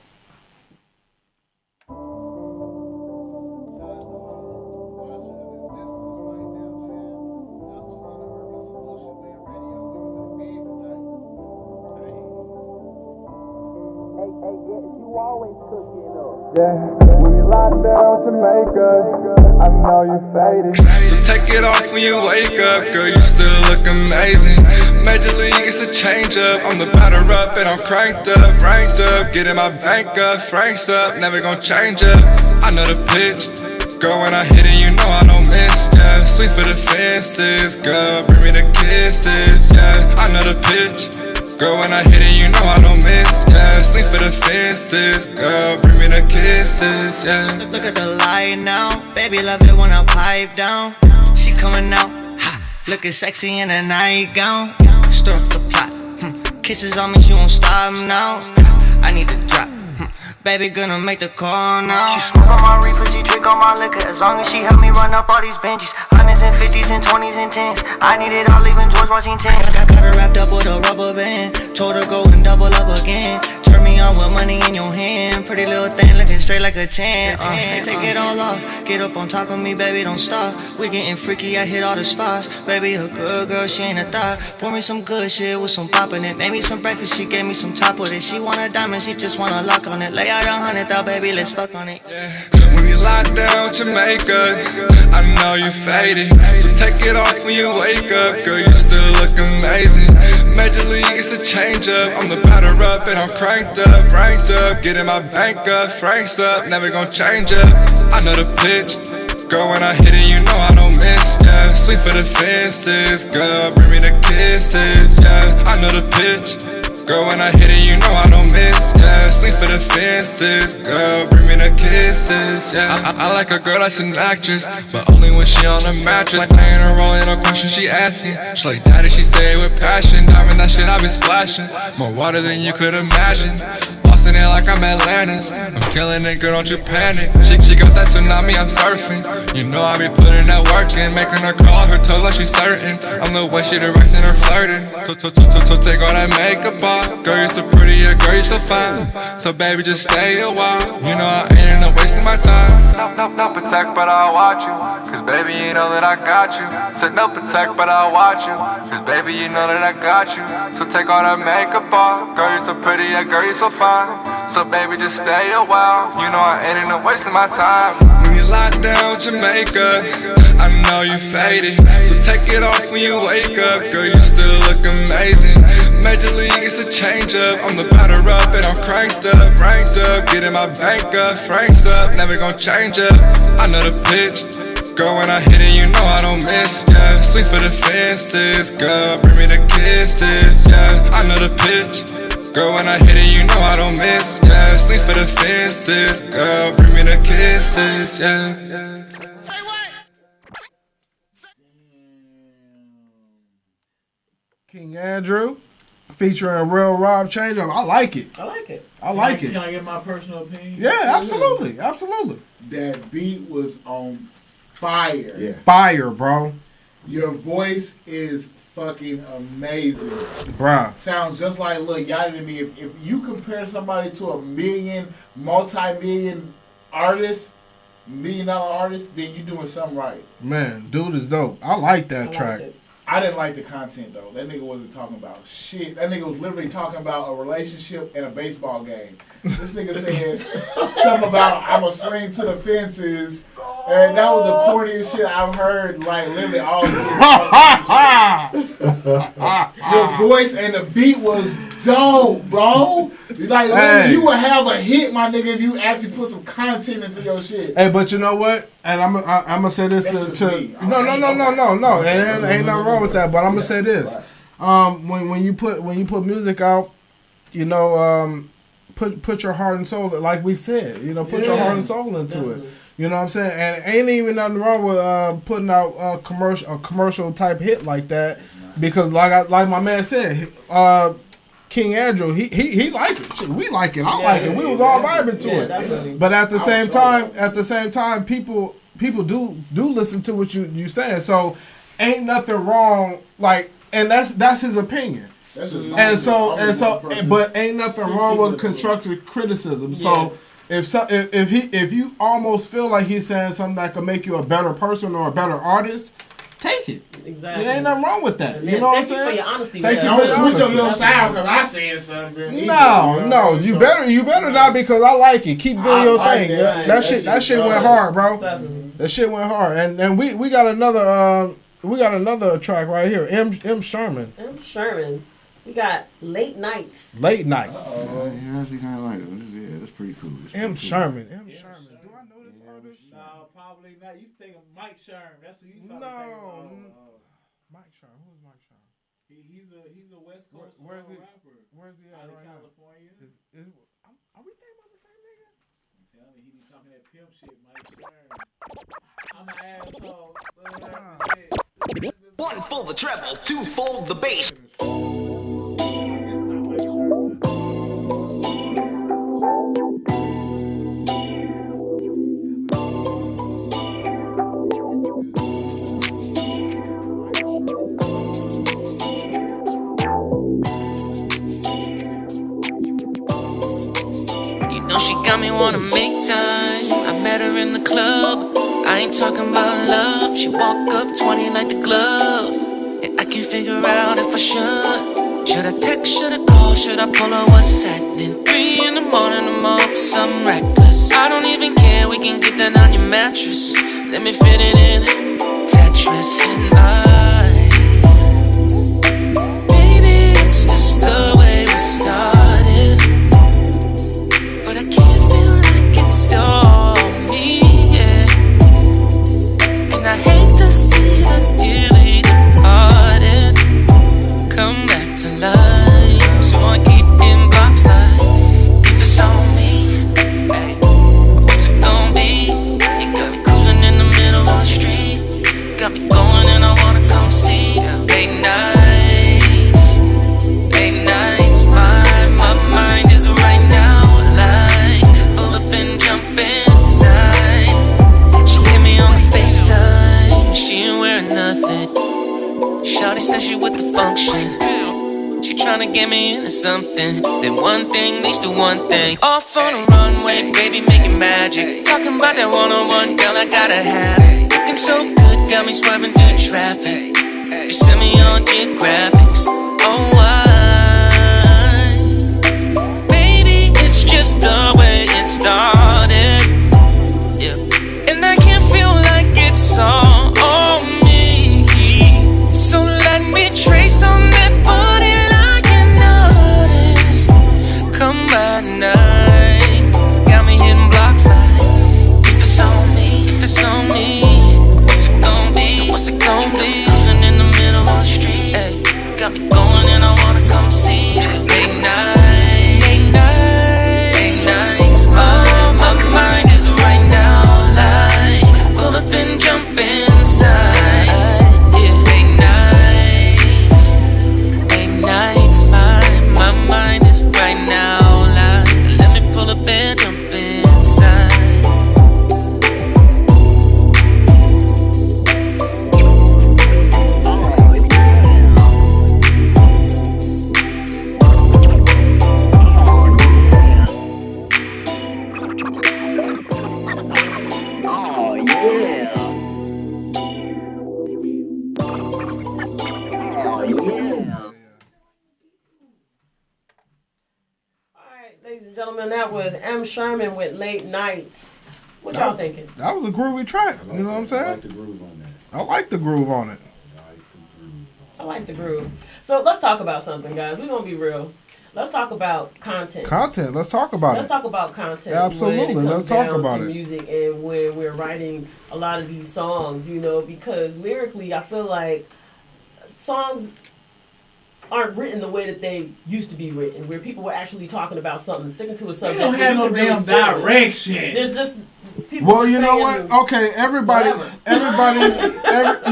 Yeah, we locked down Jamaica. I know you faded. So take it off when you wake up, girl. You still look amazing. Major League is a change up. I'm the batter up and I'm cranked up, ranked up, getting my bank up, Frank's up, never gonna change up. I know the pitch, girl. When I hit it, you know I don't miss. Yeah, sweet for the fences, girl. Bring me the kisses. Yeah, I know the pitch. Girl, when I hit it, you know I don't miss, yeah. Sleep for the fences, girl, bring me the kisses, yeah. Look at the light now, baby love it when I pipe down. She coming out, ha, looking sexy in a nightgown. Stir up the plot, kisses on me, she won't stop now. I need to drop, baby gonna make the call now. She smoke on my reefer, she drink on my liquor. As long as she help me run up all these benches. 100s and 50s and 20s and 10s. I need it all, leaving George Washington. I got her wrapped up with a rubber band. Told her go and double up again. Turn me on with money in your hand. Pretty little thing looking straight like a 10. Take it all off, get up on top of me, baby, don't stop. We getting freaky, I hit all the spots. Baby, a good girl, she ain't a thought. Pour me some good shit with some pop in it. Made me some breakfast, she gave me some top with it. She want a diamond, she just want a lock on it. Lay out 100 thou, baby, let's fuck on it. Yeah. When we lock down Jamaica, I know you faded. So take it off when you wake up, girl, you still look amazing. Major League is a change up. I'm the batter up and I'm cranked up, ranked up, getting my bank up, Frank's up, never gonna change up. I know the pitch, girl, when I hit it, you know I don't miss, yeah. Sweet for the fences, girl, bring me the kisses, yeah. I know the pitch, girl, when I hit it, you know I don't miss, yeah. Sweet for the fences, girl, bring me the kisses, yeah. I like a girl that's an actress, but only when she on a mattress. Like playing her role in a question she asking. She like, daddy, she say it with passion. Diving that shit, I be splashing. More water than you could imagine. Bossing it like I'm Atlantis. I'm killing it, girl, don't you panic. She got that tsunami, I'm surfing. You know I be putting that work in. Making her call her toes like she's certain. I'm the way she directing her flirting. So take all that makeup off. Girl, you're so pretty, yeah, girl, you're so fine. So baby, just stay a while. You know I ain't in no wasting my time. No protect, but I'll watch you. Cause baby, you know that I got you. Said no protect, but I'll watch you. Cause baby, you know that I got you. So take all that makeup off. Girl, you're so pretty, yeah, girl, you're so fine. So baby, just stay a while. You know I ain't in no wasting my time. When you lock down Jamaica, I know you faded. So take it off when you wake up. Girl, you still look amazing. Major League is a change up. I'm the batter up and I'm cranked up, ranked up, getting my bank up, Frank's up, never gonna change up. I know the pitch, girl, when I hit it, you know I don't miss, yeah. Sweet for the fences, girl, bring me the kisses, yeah. I know the pitch, girl, when I hit it, you know I don't miss, yeah. Sweet for the fences, girl, bring me the kisses, yeah. King Andrew featuring Real Rob, Change Up. I like it. I like it. I like it. Can I get my personal opinion? Yeah, absolutely. Absolutely. That beat was on fire. Yeah. Fire, bro. Your voice is fucking amazing. Bruh. Sounds just like Lil Yachty to me. If you compare somebody to a multi-million artist, $1 million artist, then you're doing something right. Man, dude is dope. I like that track. I didn't like the content though. That nigga wasn't talking about shit. That nigga was literally talking about a relationship and a baseball game. This nigga said something about I'ma swing to the fences And that was the corniest shit I've heard, like, literally all your voice and the beat was dope, bro. Like, literally, you would have a hit, my nigga, if you actually put some content into your shit. Hey, but you know what? And I'm gonna say this to no. And ain't nothing wrong with that. But I'm gonna say this. When you put music out, you know, put your heart and soul, like we said, you know, put your heart and soul into it. You know what I'm saying? And ain't even nothing wrong with putting out a commercial type hit like that, because like my man said, King Andrew, he like it. Shit, we like it. I like it. We was all vibing to it. Definitely. But at the same time, people do listen to what you saying. So ain't nothing wrong. Like, and that's his opinion. That's just but ain't nothing wrong with constructive criticism. So. If you almost feel like he's saying something that could make you a better person or a better artist, take it. Exactly. There ain't nothing wrong with that. You know what I'm saying? Thank you for your honesty. Thank you for your honesty. Switch your little style because I said something. No, you better not, because I like it. Keep doing your thing. That shit went hard, bro. That shit went hard. And we got another track right here. M. Sherman. M. Sherman. We got Late Nights. Late Nights. Yeah, actually kind of like it. Yeah, that's pretty cool. M. Sherman. Do I know this artist? No, probably not. You think of Mike Sherman. That's what you probably think of. Mike Sherman. Who's Mike Sherman? He's a West Coast rapper. Where's he at right California? Are we thinking about the same nigga? I'm telling you, he be talking that pimp shit, Mike Sherman. I'm an asshole. One for the treble, two for the bass. She got me wanna make time. I met her in the club. I ain't talking about love. She walk up 20 like the glove. And I can't figure out if I should. Should I text, should I call, should I pull her, what's happening? 3 in the morning, I'm up, some reckless. I don't even care, we can get that on your mattress. Let me fit it in, Tetris and baby, it's just the way we started. But I can't feel like it's all me, yeah. And I hate to see the dearly departed come back to life. So I keep in blocks like, if it's on me, hey, what's it gon' be? You got me cruising in the middle of the street. Got me going and I wanna come see. Late nights, my mind is right now alive. Pull up and jump inside. She hit me on the FaceTime, she ain't wearing nothing. Shawty said she with the function. She tryna get me into something. Then one thing leads to one thing. Off on a runway, baby making magic. Talking about that one-on-one, girl, I gotta have it. Looking so good, got me swerving through traffic. You sent me on geographics. Oh, why? Baby, it's just the way it started. Yeah. And I can't feel like it's all on me. So let me trace on that body like an artist. Come by night, got me hitting blocks like, if it's on me, what's it gon' be? What's it gon' be? Cruising in the middle of the street, ay, got me going and I wanna come see. Late nights, my mind is right now like, pull up and jump inside. My mind is right now like, let me pull up and jump inside. Oh yeah. Oh yeah. Ladies and gentlemen, that was M. Sherman with Late Nights. What y'all thinking? That was a groovy track. You know what I'm saying? I like the groove on that. I like the groove on it. I like the groove. So let's talk about something, guys. We're gonna be real. Let's talk about content. Content. Let's talk about Let's it. talk about content. Absolutely. When it Let's comes talk down about to it. music and when we're writing a lot of these songs, you know, because lyrically, I feel like songs aren't written the way that they used to be written, where people were actually talking about something, sticking to a subject. They don't have no damn direction. There's just people. Well, you know what? Okay, everybody,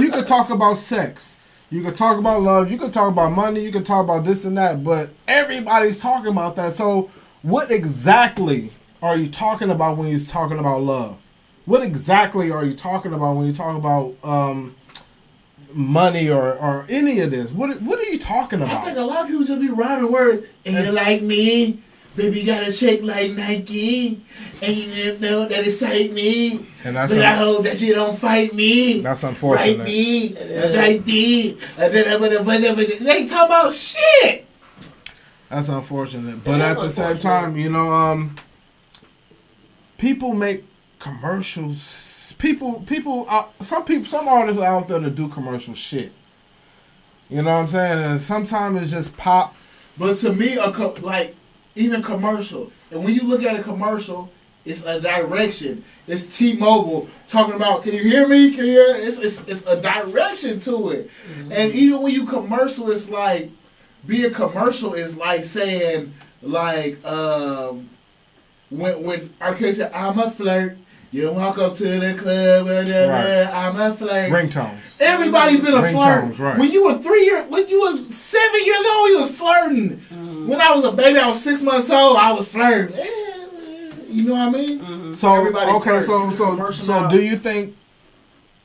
you could talk about sex. You could talk about love. You could talk about money. You could talk about this and that. But everybody's talking about that. So what exactly are you talking about when you're talking about love? What exactly are you talking about when you talk about money or any of this? What are you talking about? I think a lot of people just be rhyming words. And you like me, baby, you got a check like Nike, and you know that excite me. And that's but I hope that you don't fight me. That's unfortunate. Fight me, like me. They ain't talking about shit. That's unfortunate. But at the same time, you know, people make commercials. Some artists are out there to do commercial shit. You know what I'm saying? And sometimes it's just pop. But to me, like even commercial, and when you look at a commercial, it's a direction. It's T-Mobile talking about, can you hear me? Can you hear? It's a direction to it. Mm-hmm. And even when you commercial, it's like being commercial is like saying like when R.K. said, "I'm a flirt." You walk up to the club, I'm a flirt. Ringtones. Everybody's been a flirt. Right. When you were 7 years old, you was flirting. Mm-hmm. When I was a baby, I was 6 months old, I was flirting. You know what I mean? Mm-hmm. So everybody okay, flirts. so do you think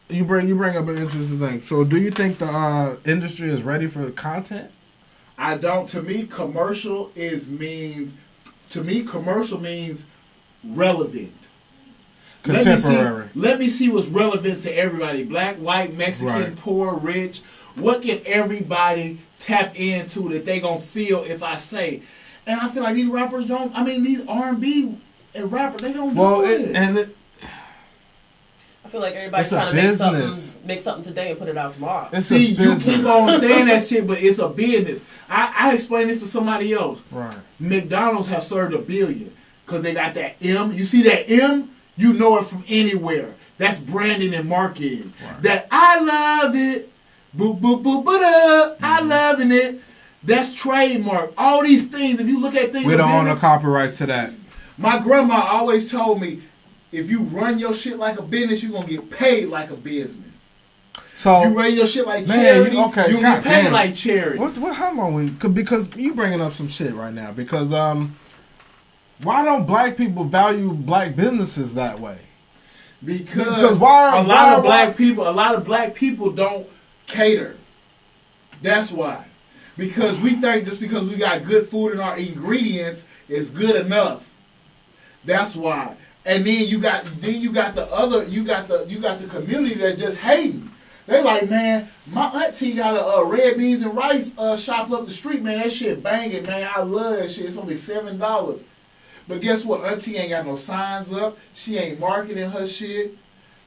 you bring up an interesting thing? So do you think the industry is ready for the content? I don't. To me, commercial means relevant. Contemporary. Let me see what's relevant to everybody. Black, white, Mexican, poor, rich. What can everybody tap into that they gonna feel if I say? And I feel like these rappers don't. I mean, these R&B and rappers, they don't do it. I feel like everybody's trying to make something today and put it out tomorrow. You keep on saying that shit, but it's a business. I explained this to somebody else. Right. McDonald's have served $1 billion because they got that M. You see that M? You know it from anywhere. That's branding and marketing. Right. That I love it. Boop, boop, boop, boop, up. I loving it. That's trademark. All these things, if you look at things. We don't own the copyrights to that. My grandma always told me, if you run your shit like a business, you're going to get paid like a business. So you run your shit like charity, you're going to get paid like charity. How long because you bringing up some shit right now. Because why don't black people value black businesses that way? Because a lot of black people don't cater. That's why. Because we think just because we got good food in our ingredients is good enough. That's why. And then you got the community that just hating. They like, man, my auntie got a red beans and rice shop up the street, man. That shit banging, man. I love that shit. It's only $7. But guess what? Auntie ain't got no signs up. She ain't marketing her shit.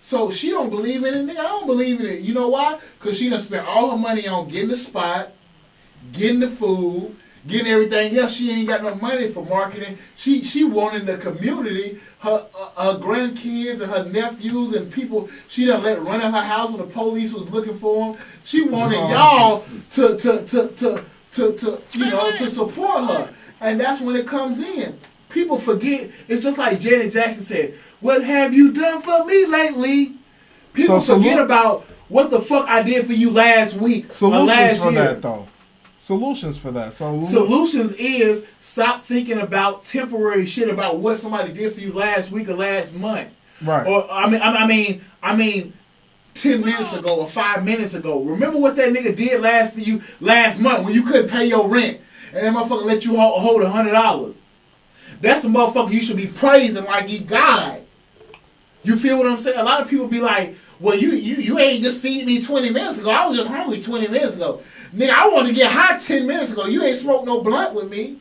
So she don't believe in it. Nigga, I don't believe in it. You know why? Because she done spent all her money on getting the spot, getting the food, getting everything else. She ain't got no money for marketing. She wanted the community, her grandkids and her nephews and people she done let run in her house when the police was looking for them. She wanted y'all to support her. And that's when it comes in. People forget. It's just like Janet Jackson said, "What have you done for me lately?" People forget about what the fuck I did for you last week. Solutions for that, though. Solutions for that. Solutions is stop thinking about temporary shit about what somebody did for you last week or last month. Right. Or I mean 10 minutes ago or 5 minutes ago. Remember what that nigga did for you last month when you couldn't pay your rent and that motherfucker let you hold $100. That's the motherfucker you should be praising like he God. You feel what I'm saying? A lot of people be like, well, you ain't just feed me 20 minutes ago. I was just hungry 20 minutes ago. Nigga, I wanted to get high 10 minutes ago. You ain't smoked no blunt with me.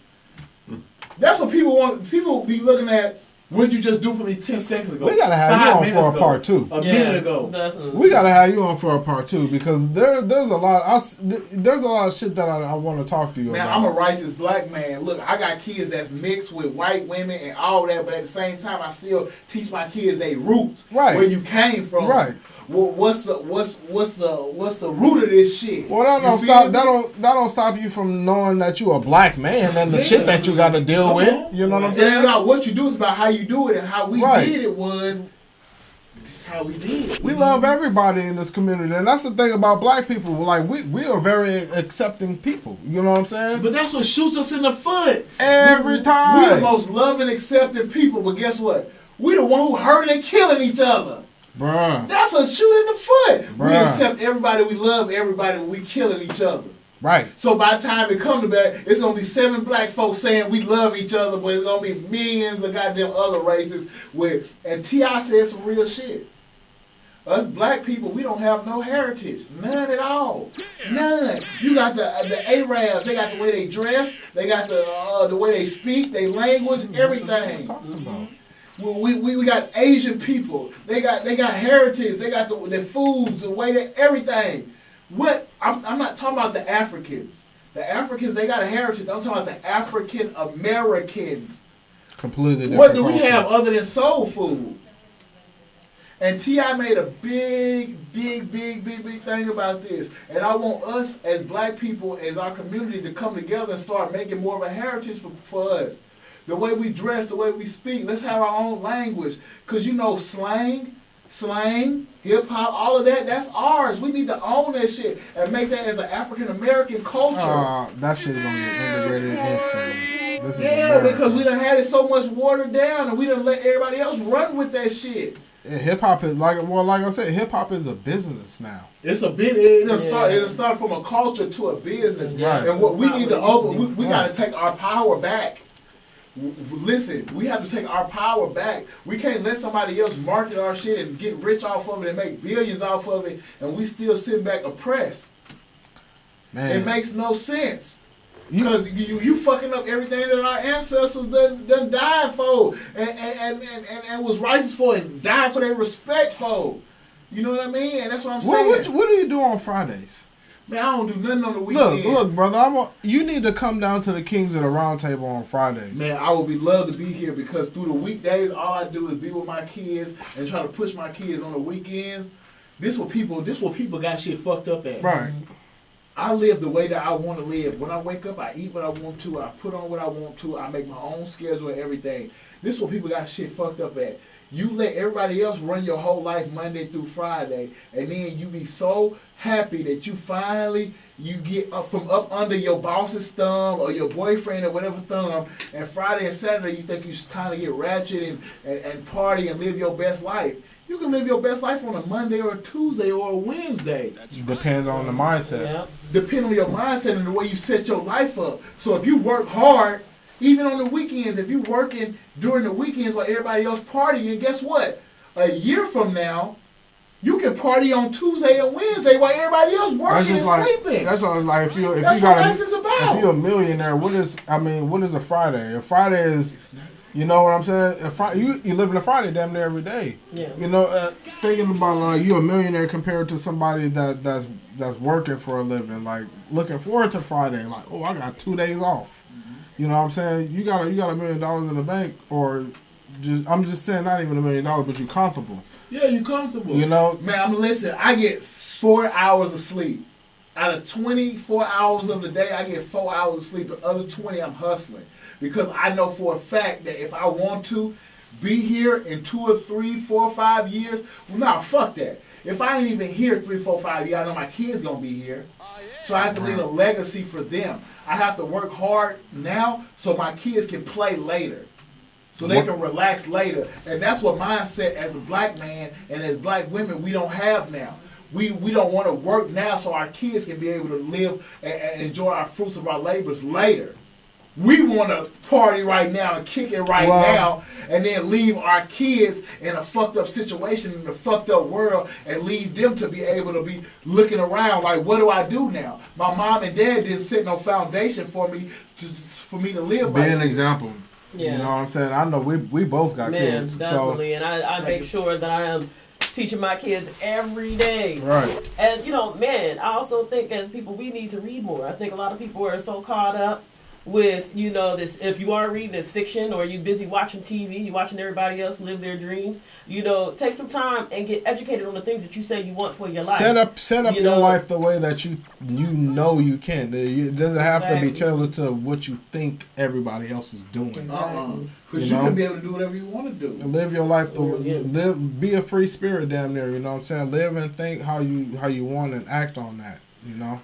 That's what people want. People be looking at What'd you just do for me 10 seconds ago? We gotta have you on for a part 2. A minute ago. Definitely. We gotta have you on for a part 2 because there's a lot of shit that I want to talk to you man, about. I'm a righteous black man. Look, I got kids that's mixed with white women and all that, but at the same time, I still teach my kids they roots, right? Where you came from, right? Well, what's the root of this shit? Well, that don't stop you from knowing that you a black man and the shit that you got to deal with. You know what I'm saying? And about what you do is about how you do it, and how we right. did it was. This is how we did it. We love everybody in this community, and that's the thing about black people. Like we are very accepting people. You know what I'm saying? But that's what shoots us in the foot every time. We the most loving, accepting people, but guess what? We the one who hurting and killing each other. Bruh. That's a shoot in the foot. Bruh. We accept everybody, we love everybody, but we killing each other. Right. So by the time it come to that, it's gonna be 7 black folks saying we love each other, but it's gonna be millions of goddamn other races and T.I. said some real shit. Us black people, we don't have no heritage. None at all. None. You got the Arabs, they got the way they dress, they got the way they speak, their language, everything. We got Asian people. They got heritage. They got the foods, the way that everything. What I'm not talking about the Africans. The Africans, they got a heritage. I'm talking about the African Americans. Completely different. What do we have other than soul food? And T.I. made a big thing about this. And I want us as black people, as our community, to come together and start making more of a heritage for us. The way we dress, the way we speak, let's have our own language. Because you know slang, hip-hop, all of that, that's ours. We need to own that shit and make that as an African-American culture. That shit's going to get integrated instantly. Yeah, because we done had it so much watered down and we done let everybody else run with that shit. Hip-hop is, like I said, hip-hop is a business now. It's a bit, it'll start from a culture to a business. Right. And what we need to open, we got to take our power back. Listen, we have to take our power back. We can't let somebody else market our shit and get rich off of it and make billions off of it, and we still sit back oppressed. Man. It makes no sense. Because you fucking up everything that our ancestors done died for and was righteous for and died for their respect for. You know what I mean? And that's what I'm saying. What do you do on Fridays? Man, I don't do nothing on the weekends. Look, brother, you need to come down to the Kings of the Round Table on Fridays. Man, I would be love to be here because through the weekdays, all I do is be with my kids and try to push my kids on the weekend. This what people got shit fucked up at. Right. I live the way that I want to live. When I wake up, I eat what I want to. I put on what I want to. I make my own schedule and everything. This is what people got shit fucked up at. You let everybody else run your whole life Monday through Friday, and then you be so happy that you finally get up from up under your boss's thumb or your boyfriend or whatever thumb, and Friday and Saturday you think it's time to get ratchet and party and live your best life. You can live your best life on a Monday or a Tuesday or a Wednesday. Depends on the mindset. Yeah. Depending on your mindset and the way you set your life up. So if you work hard, even on the weekends, if you're working during the weekends while everybody else partying, guess what? A year from now, you can party on Tuesday and Wednesday while everybody else working and sleeping. That's what like if what life is about. If you're a millionaire, what is a Friday? A Friday is, you know what I'm saying? You live in a Friday damn near every day. Yeah. You know, thinking about like you a millionaire compared to somebody that's working for a living, like looking forward to Friday, like, oh, I got 2 days off. You know what I'm saying? You got $1 million in the bank, or I'm just saying not even $1 million, but you're comfortable. Yeah, you're comfortable. You know? Man, listen, I get 4 hours of sleep. Out of 24 hours of the day, I get 4 hours of sleep. The other 20, I'm hustling. Because I know for a fact that if I want to be here in 2 or 3, 4 or 5 years, well, nah, fuck that. If I ain't even here 3, 4, 5 years, I know my kids gonna be here. So I have to leave a legacy for them. I have to work hard now so my kids can play later. So they can relax later. And that's what mindset as a black man and as black women we don't have now. We don't want to work now so our kids can be able to live and enjoy our fruits of our labors later. We want to party right now and kick it right now and then leave our kids in a fucked up situation in a fucked up world and leave them to be able to be looking around like, what do I do now? My mom and dad didn't set no foundation for me to live by. Be an example. Yeah. You know what I'm saying? I know we both got kids. Definitely. So. And I make sure that I am teaching my kids every day. Right. And, I also think as people, we need to read more. I think a lot of people are so caught up with, this, if you are reading, it's fiction, or you busy watching TV, you watching everybody else live their dreams. Take some time and get educated on the things that you say you want for your life. Set up your life the way that you know you can. It doesn't have to be tailored to what you think everybody else is doing. Because you can be able to do whatever you want to do. Live your life be a free spirit damn near, you know what I'm saying? Live and think how you want and act on that.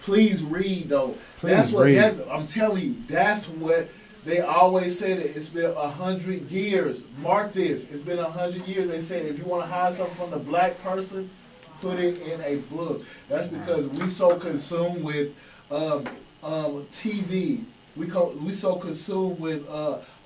Please read though. I'm telling you, that's what they always say, that it's been 100 years. Mark this. It's been 100 years. They say if you want to hide something from the black person, put it in a book. That's because we so consumed with TV. We so consumed with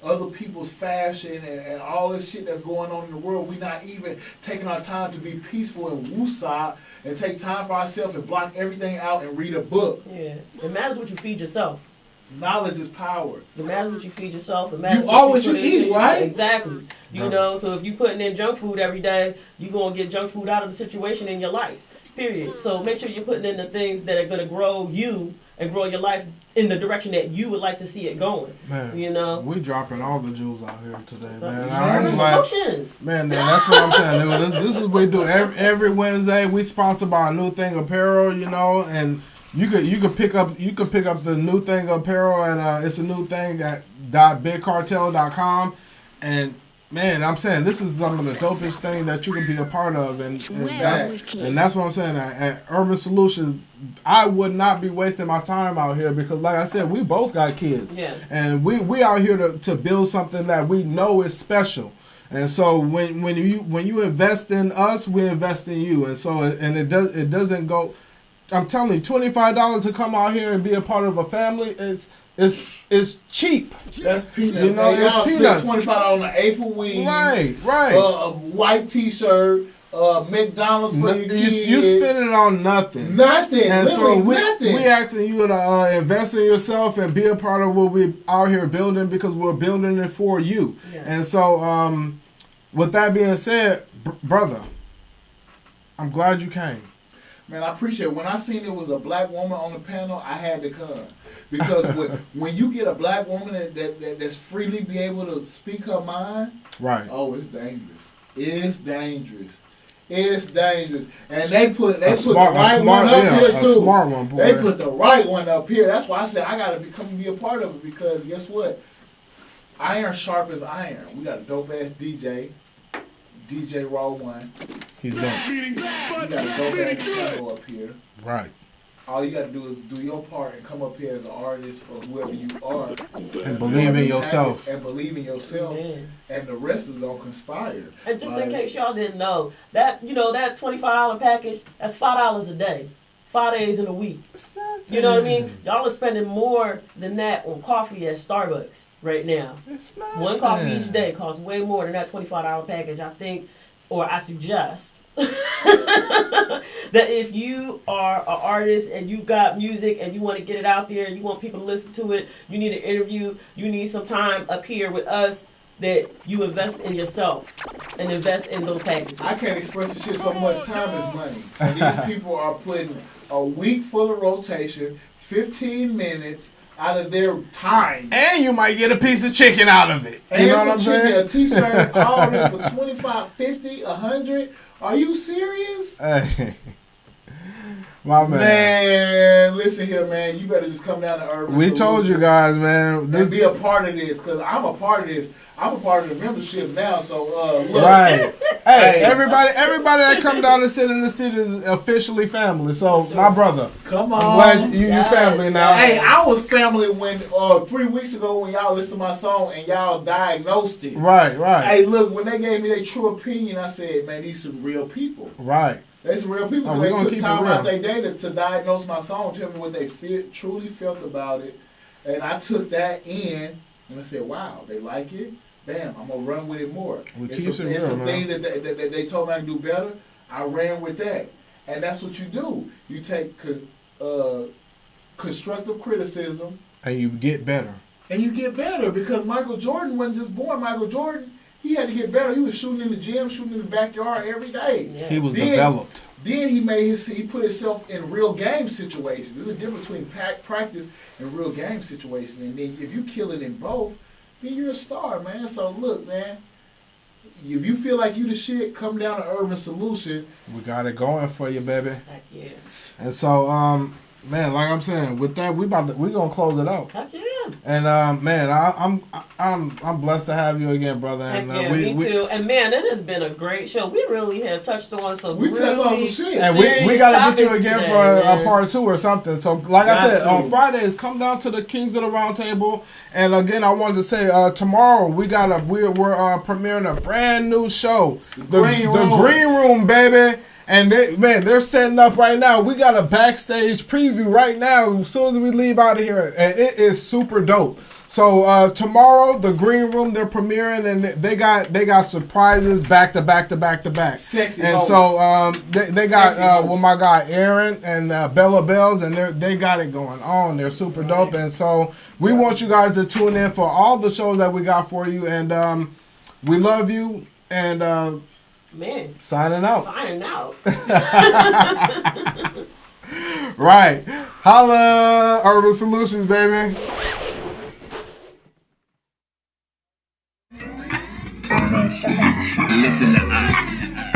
other people's fashion and all this shit that's going on in the world. We not even taking our time to be peaceful and woosah and take time for ourselves and block everything out and read a book. Yeah. It matters what you feed yourself. Knowledge is power. It matters what you feed yourself. It matters you are what you eat, right? Exactly. So if you putting in junk food every day, you're going to get junk food out of the situation in your life. Period. So make sure you're putting in the things that are going to grow you and grow your life in the direction that you would like to see it going. Man, we dropping all the jewels out here today, man. Man, that's what I'm saying. This is what we do every Wednesday. We sponsored by a New Thing Apparel, and you could pick up the New Thing Apparel, and it's a new thing at .bigcartel.com, and man, I'm saying this is some of the dopest thing that you can be a part of, and that's what I'm saying. At Urban Solutions, I would not be wasting my time out here because, like I said, we both got kids, and we out here to build something that we know is special. And so when you invest in us, we invest in you, and so it doesn't go. I'm telling you, $25 to come out here and be a part of a family it's cheap. That's peanuts. It's peanuts. $25 on the eighth of weed. Right. A white T-shirt. McDonald's for your kids. You spending it on nothing. Nothing. And so nothing. we asking you to invest in yourself and be a part of what we out here building because we're building it for you. Yeah. And so, with that being said, brother, I'm glad you came. Man, I appreciate it. When I seen it was a black woman on the panel, I had to come. Because when you get a black woman that's freely be able to speak her mind, right? Oh, it's dangerous. It's dangerous. It's dangerous. And they put the right one up here too. A smart one, boy. They put the right one up here. That's why I said I gotta come and be a part of it because guess what? Iron sharp as iron. We got a dope ass DJ Raw One. He's dope. We got a dope ass piano up here. Right. All you got to do is do your part and come up here as an artist or whoever you are. And believe in yourself. And believe in yourself. And the rest is going to conspire. And just in case y'all didn't know, that $25 package, that's $5 a day. 5 days in a week. You know what I mean? Y'all are spending more than that on coffee at Starbucks right now. One coffee each day costs way more than that $25 package, I think, or I suggest. That if you are an artist and you got music and you want to get it out there and you want people to listen to it, you need an interview, you need some time up here with us, that you invest in yourself and invest in those packages. I can't express this shit so much. Time is money. And these people are putting a week full of rotation, 15 minutes out of their time. And you might get a piece of chicken out of it. And you know what I'm saying? A t-shirt, all this for $25, $50, $100. Are you serious? Hey. My man. Man, listen here, man. You better just come down to Urban We told you guys, man. And be a part of this, because I'm a part of this. I'm a part of the membership now, so look. Right. Hey, everybody that come down and sit in the seat is officially family. So, my brother. Come on. I'm glad you family now. Hey, I was family when 3 weeks ago when y'all listened to my song and y'all diagnosed it. Right. Hey, look, when they gave me their true opinion, I said, man, these some real people. Right. They some real people. They took time out their day to diagnose my song, tell me what they truly felt about it. And I took that in and I said, wow, they like it. Bam, I'm going to run with it more. It's some things that they told me I can do better. I ran with that. And that's what you do. You take constructive criticism. And you get better. And you get better because Michael Jordan wasn't just born Michael Jordan. He had to get better. He was shooting in the gym, shooting in the backyard every day. Yeah. He was developed. Then he put himself in real game situations. There's a difference between practice and real game situations. And then if you kill it in both, then you're a star, man. So look, man, if you feel like you the shit, come down to Urban Soulution. We got it going for you, baby. Heck yeah. And so, man, like I'm saying, with that, we gonna close it out. Heck yeah. And man, I'm blessed to have you again, brother. Heck And yeah, me too. And man, it has been a great show. We really have touched on some. We touched on some shit. And we gotta get you again today, for a part 2 or something. So, like I said, on Fridays, come down to the Kings of the Round Table. And again, I wanted to say tomorrow we're premiering a brand new show, the Green Room, baby. And they're setting up right now. We got a backstage preview right now as soon as we leave out of here. And it is super dope. So tomorrow, the Green Room, they're premiering, and they got surprises back to back to back to back. Sexy and host. So they got my guy Aaron and Bella Bells, and they got it going on. They're super dope. And so we want you guys to tune in for all the shows that we got for you. And we love you. And man, signing out. Right. Holla, Urban Solutions, baby.